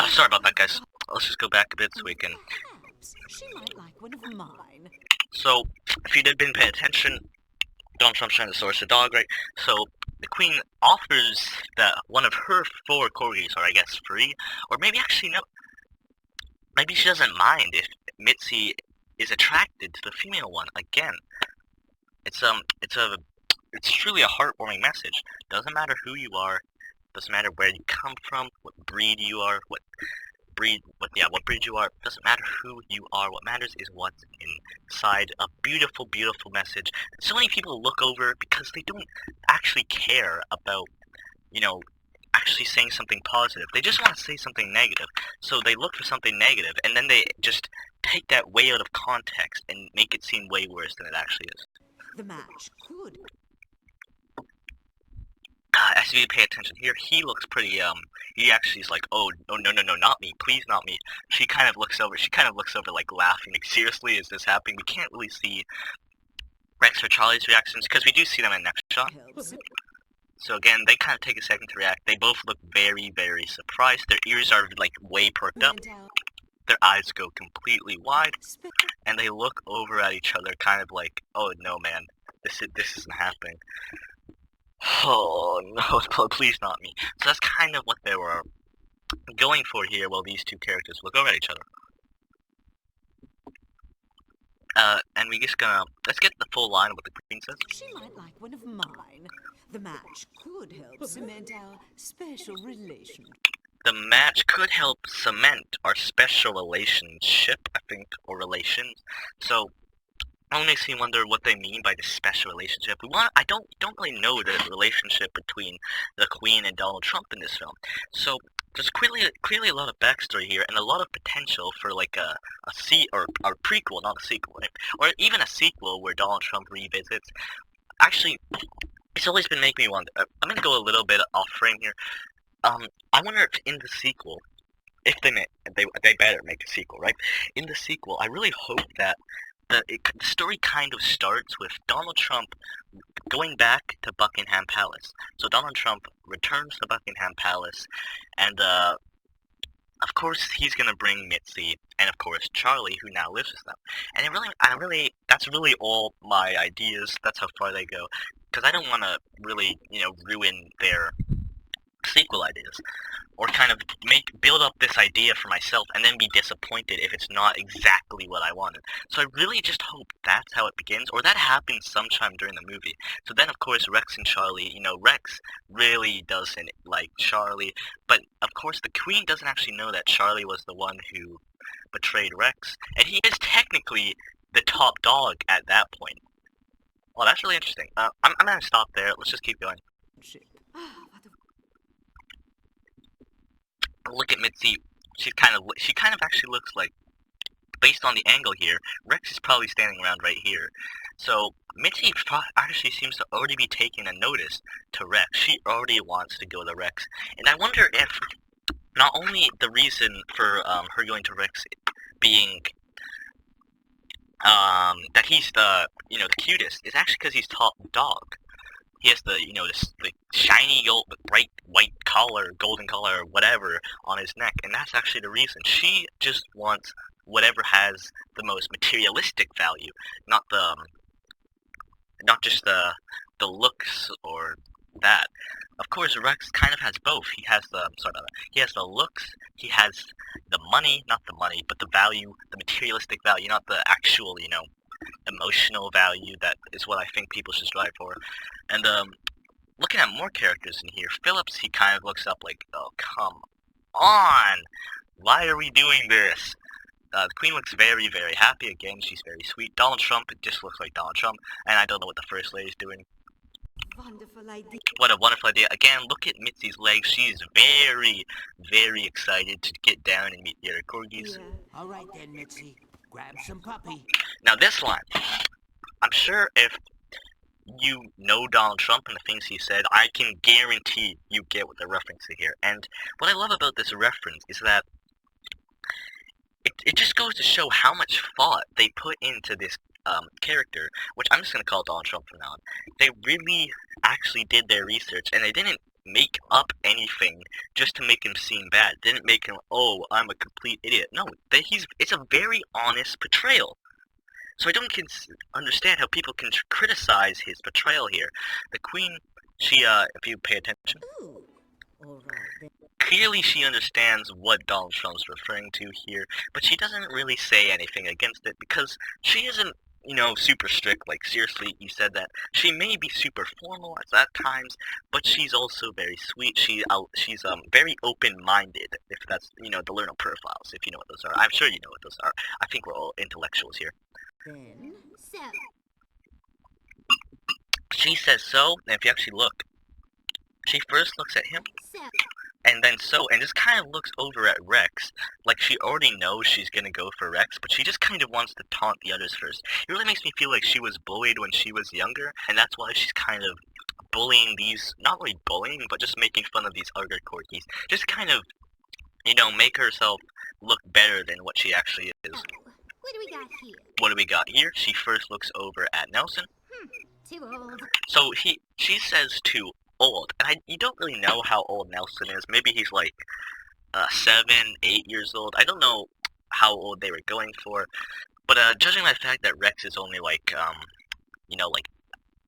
Sorry about that guys. Let's just go back a bit so we can... Perhaps she might like one of mine. So, if you didn't pay attention, Donald Trump's trying to source a dog, right? So, the Queen offers that one of her 4 corgis are, I guess, free. Or maybe actually, no. Maybe she doesn't mind if Mitzi is attracted to the female one. Again, it's truly a heartwarming message. Doesn't matter who you are, doesn't matter where you come from, what breed you are, what breed you are. Doesn't matter who you are. What matters is what's inside. A beautiful, beautiful message. So many people look over because they don't actually care about, actually saying something positive. They just want to say something negative. So they look for something negative, and then they just take that way out of context and make it seem way worse than it actually is. The match could. As you pay attention here, he looks pretty, he actually is like, oh, no, not me, please not me. She kind of looks over, like, laughing, like, seriously, is this happening? We can't really see Rex or Charlie's reactions, because we do see them in the next shot. So again, they kind of take a second to react. They both look very, very surprised. Their ears are, like, way perked up. Their eyes go completely wide, and they look over at each other kind of like, oh, no, man, this isn't happening. Oh, no, please not me. So that's kind of what they were going for here while these two characters look over at each other. And we just let's get the full line of what the Queen says. She might like one of mine. The match could help cement our special relationship. The match could help cement our special relationship, I think, or relations. So, it makes me wonder what they mean by this special relationship. I don't really know the relationship between the Queen and Donald Trump in this film. So there's clearly a lot of backstory here and a lot of potential for like a prequel, not a sequel, right? Or even a sequel where Donald Trump revisits. Actually, it's always been making me wonder. I'm gonna go a little bit off frame here. I wonder if in the sequel, if they better make a sequel, right? In the sequel, I really hope that the story kind of starts with Donald Trump going back to Buckingham Palace. So Donald Trump returns to Buckingham Palace, and of course he's gonna bring Mitzi, and of course Charlie, who now lives with them. And that's really all my ideas. That's how far they go, because I don't want to really, ruin their sequel ideas, or kind of build up this idea for myself and then be disappointed if it's not exactly what I wanted. So I really just hope that's how it begins, or that happens sometime during the movie. So then of course Rex and Charlie, Rex really doesn't like Charlie, but of course the Queen doesn't actually know that Charlie was the one who betrayed Rex, and he is technically the top dog at that point. Well, that's really interesting. I'm gonna stop there. Let's just keep going. Look at Mitzi. She kind of actually looks like, based on the angle here, Rex is probably standing around right here. So Mitzi actually seems to already be taking a notice to Rex. She already wants to go to Rex, and I wonder if not only the reason for her going to Rex being that he's the the cutest is actually because he's top dog. He has the shiny bright white collar, golden collar, or whatever on his neck, and that's actually the reason. She just wants whatever has the most materialistic value, not just the looks or that. Of course, Rex kind of has both. He has he has the looks, he has the money, not the money, but the value, the materialistic value, not the actual, emotional value. That is what I think people should strive for. And looking at more characters in here, Phillips, he kind of looks up like, oh, come on! Why are we doing this? The Queen looks very, very happy. Again, she's very sweet. Donald Trump, it just looks like Donald Trump. And I don't know what the First Lady's doing. Wonderful idea. What a wonderful idea. Again, look at Mitzi's legs. She's very, very excited to get down and meet the other Corgis. Yeah. All right then, Mitzi. Grab some puppy. Now this line, I'm sure if you know Donald Trump and the things he said, I can guarantee you get what they're referencing here. And what I love about this reference is that it just goes to show how much thought they put into this character, which I'm just going to call Donald Trump from now on. They really actually did their research, and they didn't make up anything just to make him seem bad. Didn't make him, oh, I'm a complete idiot. No, it's a very honest portrayal. So I don't understand how people can criticize his portrayal here. The Queen, she, if you pay attention, Ooh. All right then. clearly she understands what Donald Trump's referring to here, but she doesn't really say anything against it because she isn't, super strict. Like, seriously, you said that. She may be super formal at times, but she's also very sweet. She's very open-minded, if that's, the learner profiles, if you know what those are. I'm sure you know what those are. I think we're all intellectuals here. Then. So, She says so, and if you actually look, she first looks at him, so, and then and just kind of looks over at Rex, like she already knows she's gonna go for Rex, but she just kind of wants to taunt the others first. It really makes me feel like she was bullied when she was younger, and that's why she's kind of bullying these, not really bullying, but just making fun of these other Corgis. Just kind of, make herself look better than what she actually is. what do we got here? What do we got here? She first looks over at Nelson. Too old. So she says too old, and you don't really know how old Nelson is. Maybe he's like 7, 8 years old. I don't know how old they were going for, but judging by the fact that Rex is only like like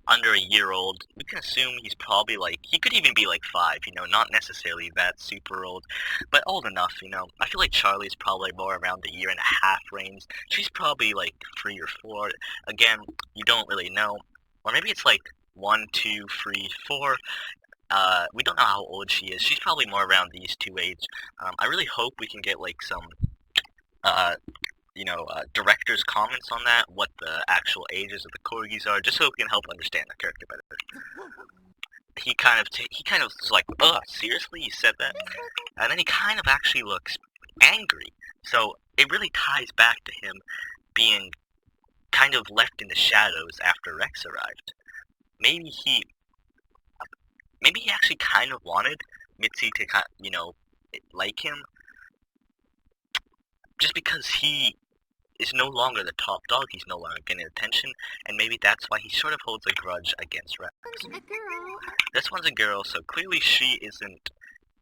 under a year old, we can assume he's probably he could even be like 5. Not necessarily that super old, but old enough. I feel like Charlie's probably more around the 1.5 year range. She's probably like 3 or 4. Again, you don't really know. Or maybe it's like 1, 2, 3, 4. We don't know how old she is. She's probably more around these two age. I really hope we can get like some, director's comments on that, what the actual ages of the Corgis are, just so we can help understand the character better. He kind of was like, ugh, seriously, you said that? And then he kind of actually looks angry. So it really ties back to him being kind of left in the shadows after Rex arrived. Maybe he actually kind of wanted Mitzi to like him, just because he is no longer the top dog. He's no longer getting attention, and maybe that's why he sort of holds a grudge against Rex. A girl. This one's a girl, so clearly she isn't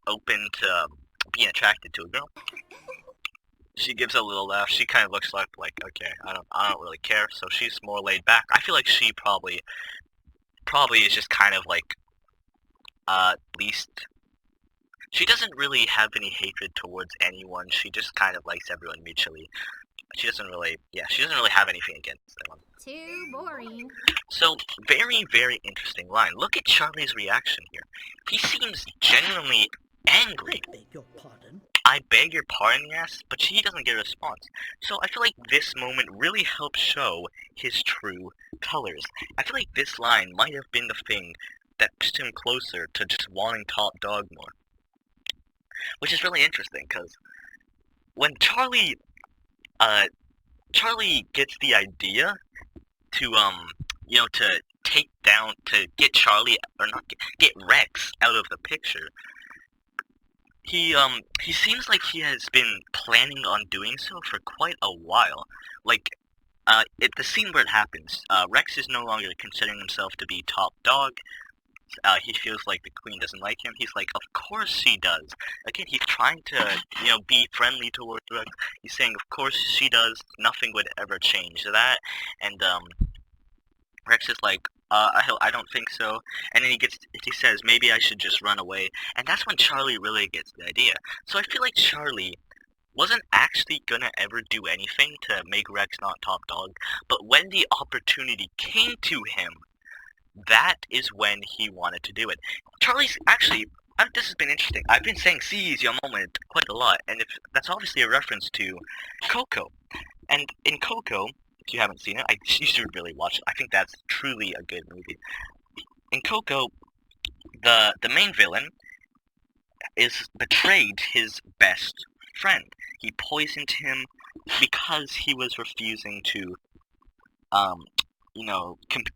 open to being attracted to a girl. She gives a little laugh. She kind of looks like okay, I don't really care. So she's more laid back. I feel like she probably is just kind of like least. She doesn't really have any hatred towards anyone. She just kind of likes everyone mutually. She doesn't really have anything against anyone. Too boring. So, very, very interesting line. Look at Charlie's reaction here. He seems genuinely angry. I beg your pardon. I beg your pardon, yes, but he doesn't get a response. So I feel like this moment really helps show his true colors. I feel like this line might have been the thing that pushed him closer to just wanting top dog more. which is really interesting because when Charlie gets the idea to to get Charlie or not get Rex out of the picture. He seems like he has been planning on doing so for quite a while. Like at the scene where it happens, Rex is no longer considering himself to be top dog. He feels like the queen doesn't like him. He's like, of course she does. Again, he's trying to, be friendly towards Rex. He's saying, of course she does. Nothing would ever change that. And Rex is like, I don't think so. And then he says, maybe I should just run away. And that's when Charlie really gets the idea. So I feel like Charlie wasn't actually gonna ever do anything to make Rex not top dog. But when the opportunity came to him, that is when he wanted to do it. Charlie's actually, this has been interesting. I've been saying seize your moment quite a lot, and that's obviously a reference to Coco. And in Coco, if you haven't seen it, you should really watch it. I think that's truly a good movie. In Coco, the main villain is betrayed his best friend. He poisoned him because he was refusing to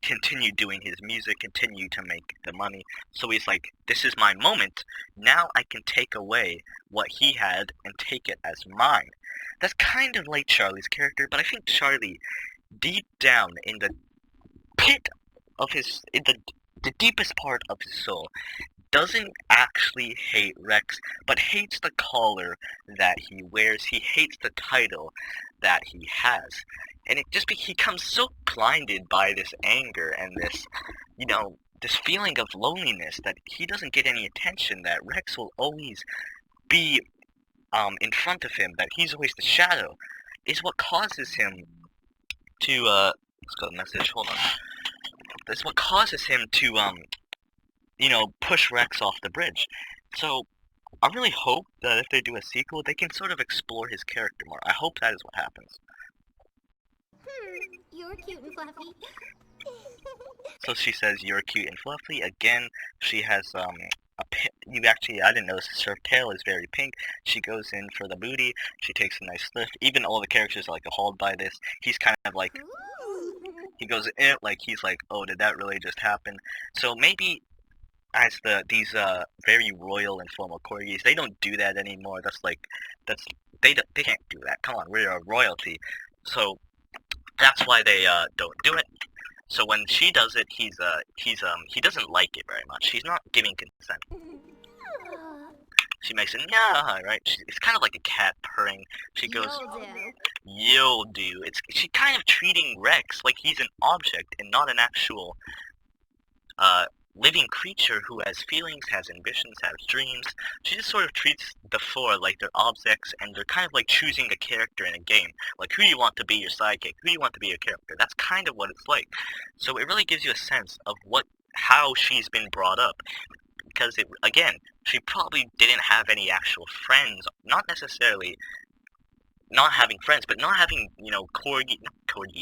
continue doing his music, continue to make the money. So he's like, this is my moment. Now I can take away what he had and take it as mine. That's kind of like Charlie's character, but I think Charlie, deep down in the pit of the deepest part of his soul, doesn't actually hate Rex, but hates the collar that he wears. He hates the title that he has. And it just he becomes so blinded by this anger and this, this feeling of loneliness that he doesn't get any attention, that Rex will always be in front of him, that he's always the shadow, is what causes him to, let's go to the message, hold on. That's what causes him to, push Rex off the bridge. So, I really hope that if they do a sequel, they can sort of explore his character more. I hope that is what happens. You're cute and fluffy. So she says, you're cute and fluffy. Again, she has, I didn't notice her tail is very pink. She goes in for the booty. She takes a nice lift. Even all the characters are, like, appalled by this. He's kind of like, he goes in, like, he's like, oh, did that really just happen? So maybe as these very royal and formal corgis, they don't do that anymore. They can't do that. Come on, we're a royalty. So that's why they don't do it. So when she does it, he doesn't like it very much. She's not giving consent. She makes a yeah, right? It's kind of like a cat purring. She goes, you'll do. She's kind of treating Rex like he's an object and not an actual living creature who has feelings, has ambitions, has dreams. She just sort of treats the four like they're objects, and they're kind of like choosing a character in a game. Like, who do you want to be your sidekick? Who do you want to be your character? That's kind of what it's like. So it really gives you a sense of how she's been brought up. Because, again, she probably didn't have any actual friends. Not necessarily not having friends, but not having, not corgi,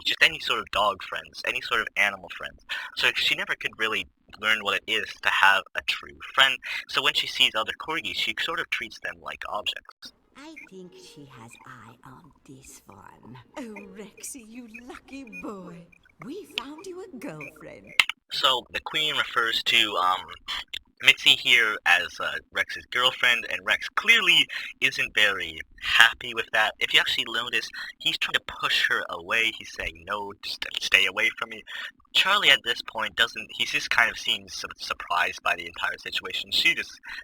just any sort of dog friends, any sort of animal friends. So she never could really learn what it is to have a true friend. So when she sees other corgis, she sort of treats them like objects. I think she has eye on this one. Oh, Rexy, you lucky boy. We found you a girlfriend. So the queen refers to, Mitzi here as Rex's girlfriend, and Rex clearly isn't very happy with that. If you actually notice, he's trying to push her away. He's saying, no, just stay away from me. Charlie at this point he just kind of seems surprised by the entire situation.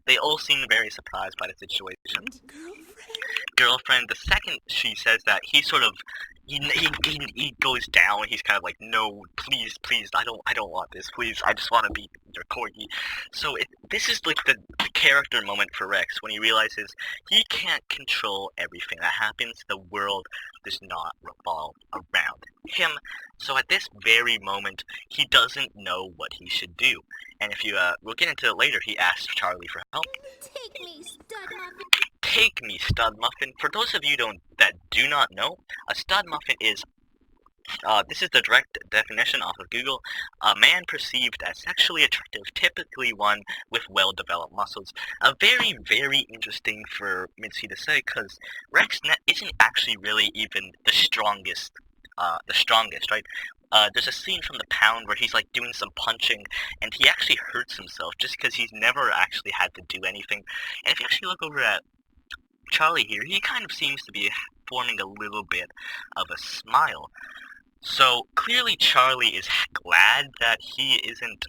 They all seem very surprised by the situation. Girlfriend, the second she says that, he sort of, he goes down. He's kind of like, no, please, I don't want this, please, I just want to be your corgi. So this is like the character moment for Rex, when he realizes he can't control everything that happens. The world does not revolve around him. So at this very moment, he doesn't know what he should do. And if you, we'll get into it later, he asks Charlie for help. Take me, stud muffin. Take me, stud muffin. For those of you that do not know, a stud muffin is This is the direct definition off of Google. A man perceived as sexually attractive, typically one with well-developed muscles. Very, very interesting for Mitzi to say, because isn't actually really even the strongest, right? There's a scene from The Pound where he's like doing some punching, and he actually hurts himself just because he's never actually had to do anything. And if you actually look over at Charlie here, he kind of seems to be forming a little bit of a smile. So clearly Charlie is glad that he isn't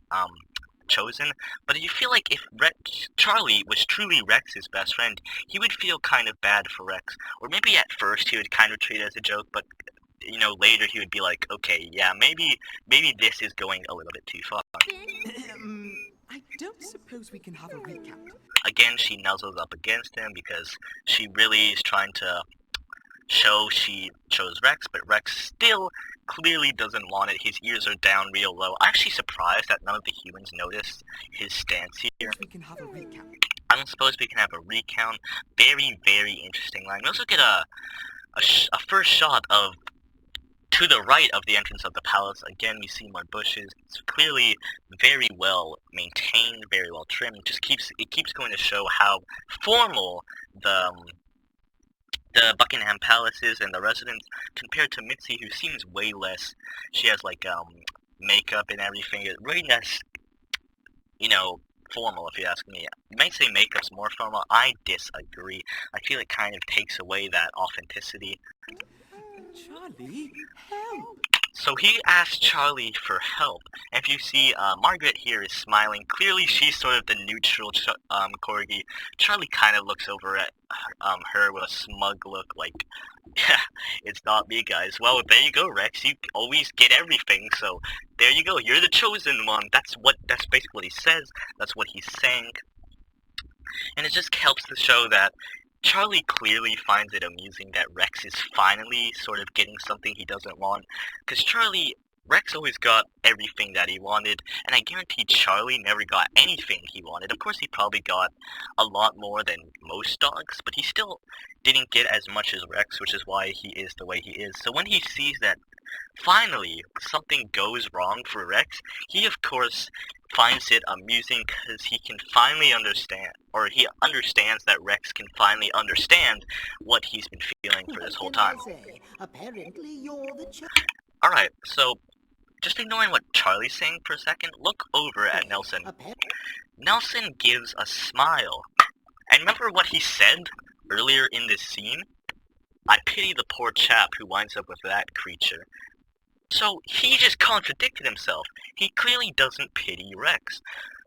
chosen, but you feel like if Charlie was truly Rex's best friend, he would feel kind of bad for Rex. Or maybe at first he would kind of treat it as a joke, but later he would be like, okay, yeah, maybe this is going a little bit too far. I don't suppose we can have a recount. Again, she nuzzles up against him because she really is trying to show she chose Rex, but Rex still clearly doesn't want it. His ears are down real low. I'm actually surprised that none of the humans noticed his stance here. We can have a recount. I don't suppose we can have a recount. Very, very interesting line. We also get a first shot of to the right of the entrance of the palace. Again, we see more bushes. It's clearly very well maintained, very well trimmed. It keeps going to show how formal the Buckingham Palace is and the residents compared to Mitzi, who seems way less. She has like makeup and everything. It's really less, formal, if you ask me. You might say makeup's more formal. I disagree. I feel it kind of takes away that authenticity. Charlie, help! So he asks Charlie for help, and if you see, Margaret here is smiling. Clearly she's sort of the neutral Corgi. Charlie kind of looks over at her with a smug look like, yeah, it's not me, guys. Well, there you go, Rex. You always get everything, so there you go. You're the chosen one. That's basically what he says. That's what he's saying. And it just helps to show that Charlie clearly finds it amusing that Rex is finally sort of getting something he doesn't want. Because Rex always got everything that he wanted, and I guarantee Charlie never got anything he wanted. Of course, he probably got a lot more than most dogs, but he still didn't get as much as Rex, which is why he is the way he is. So when he sees that finally something goes wrong for Rex, he of course finds it amusing because he can finally understand, or he understands that Rex can finally understand what he's been feeling for this whole time. Apparently you're the Alright, so just ignoring what Charlie's saying for a second, look over at Nelson. Nelson gives a smile. And remember what he said earlier in this scene? I pity the poor chap who winds up with that creature. So he just contradicted himself. He clearly doesn't pity Rex.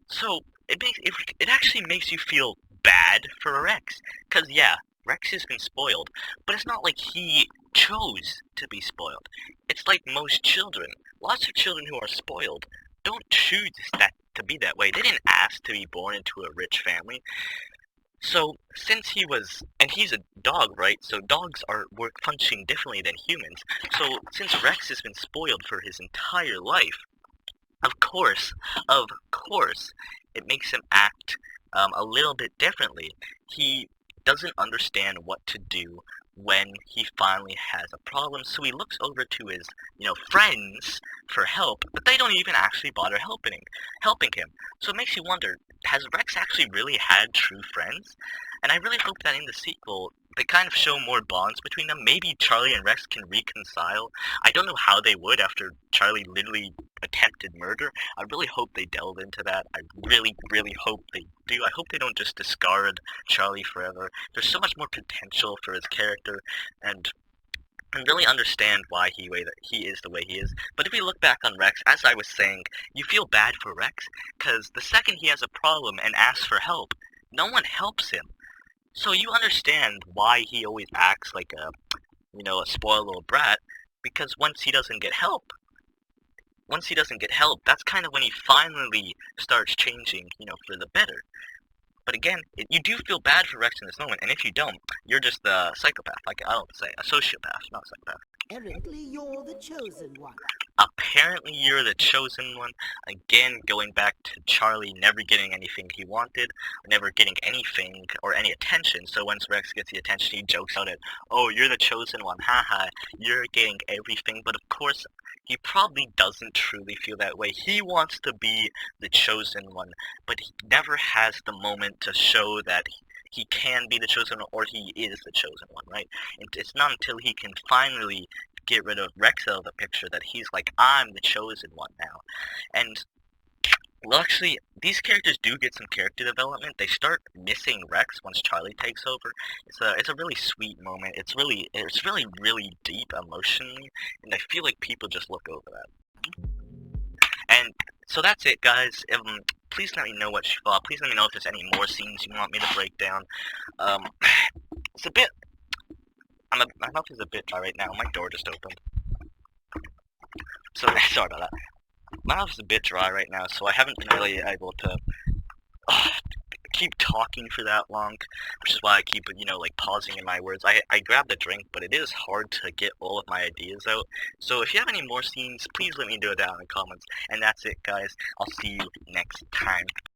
So it actually makes you feel bad for Rex. Because yeah, Rex has been spoiled, but it's not like he chose to be spoiled. It's like most children. Lots of children who are spoiled don't choose that to be that way. They didn't ask to be born into a rich family. So, since he's a dog, right? So dogs work functioning differently than humans. So, since Rex has been spoiled for his entire life, of course, it makes him act a little bit differently. He doesn't understand what to do when he finally has a problem, so he looks over to his, friends for help, but they don't even actually bother helping him. So it makes you wonder, has Rex actually really had true friends? And I really hope that in the sequel, they kind of show more bonds between them. Maybe Charlie and Rex can reconcile. I don't know how they would after Charlie literally attempted murder. I really hope they delve into that. I really, really hope they do. I hope they don't just discard Charlie forever. There's so much more potential for his character, and really understand why he is the way he is. But if we look back on Rex, as I was saying, you feel bad for Rex, because the second he has a problem and asks for help, no one helps him. So you understand why he always acts like a spoiled little brat, because once he doesn't get help, that's kind of when he finally starts changing, for the better. But again, you do feel bad for Rex in this moment, and if you don't, you're just a psychopath. Like, I don't say, a sociopath, not a psychopath. Apparently, you're the chosen one. Apparently you're the chosen one. Again, going back to Charlie never getting anything he wanted, never getting anything or any attention. So once Rex gets the attention, he jokes out at, "Oh, you're the chosen one, haha, you're getting everything." But of course, he probably doesn't truly feel that way. He wants to be the chosen one, but he never has the moment to show that he can be the chosen one or he is the chosen one, right? And it's not until he can finally get rid of Rex out of the picture that he's like, I'm the chosen one now. And well, actually, these characters do get some character development. They start missing Rex once Charlie takes over. It's a really sweet moment. It's really deep emotionally, and I feel like people just look over that. And so that's it, guys. Please let me know what you thought. Please let me know if there's any more scenes you want me to break down. It's a bit. My mouth is a bit dry right now. My door just opened. So sorry about that. My mouth is a bit dry right now, so I haven't been really able to keep talking for that long, which is why I keep, like pausing in my words. I grabbed a drink, but it is hard to get all of my ideas out. So if you have any more scenes, please let me know down in the comments. And that's it, guys. I'll see you next time.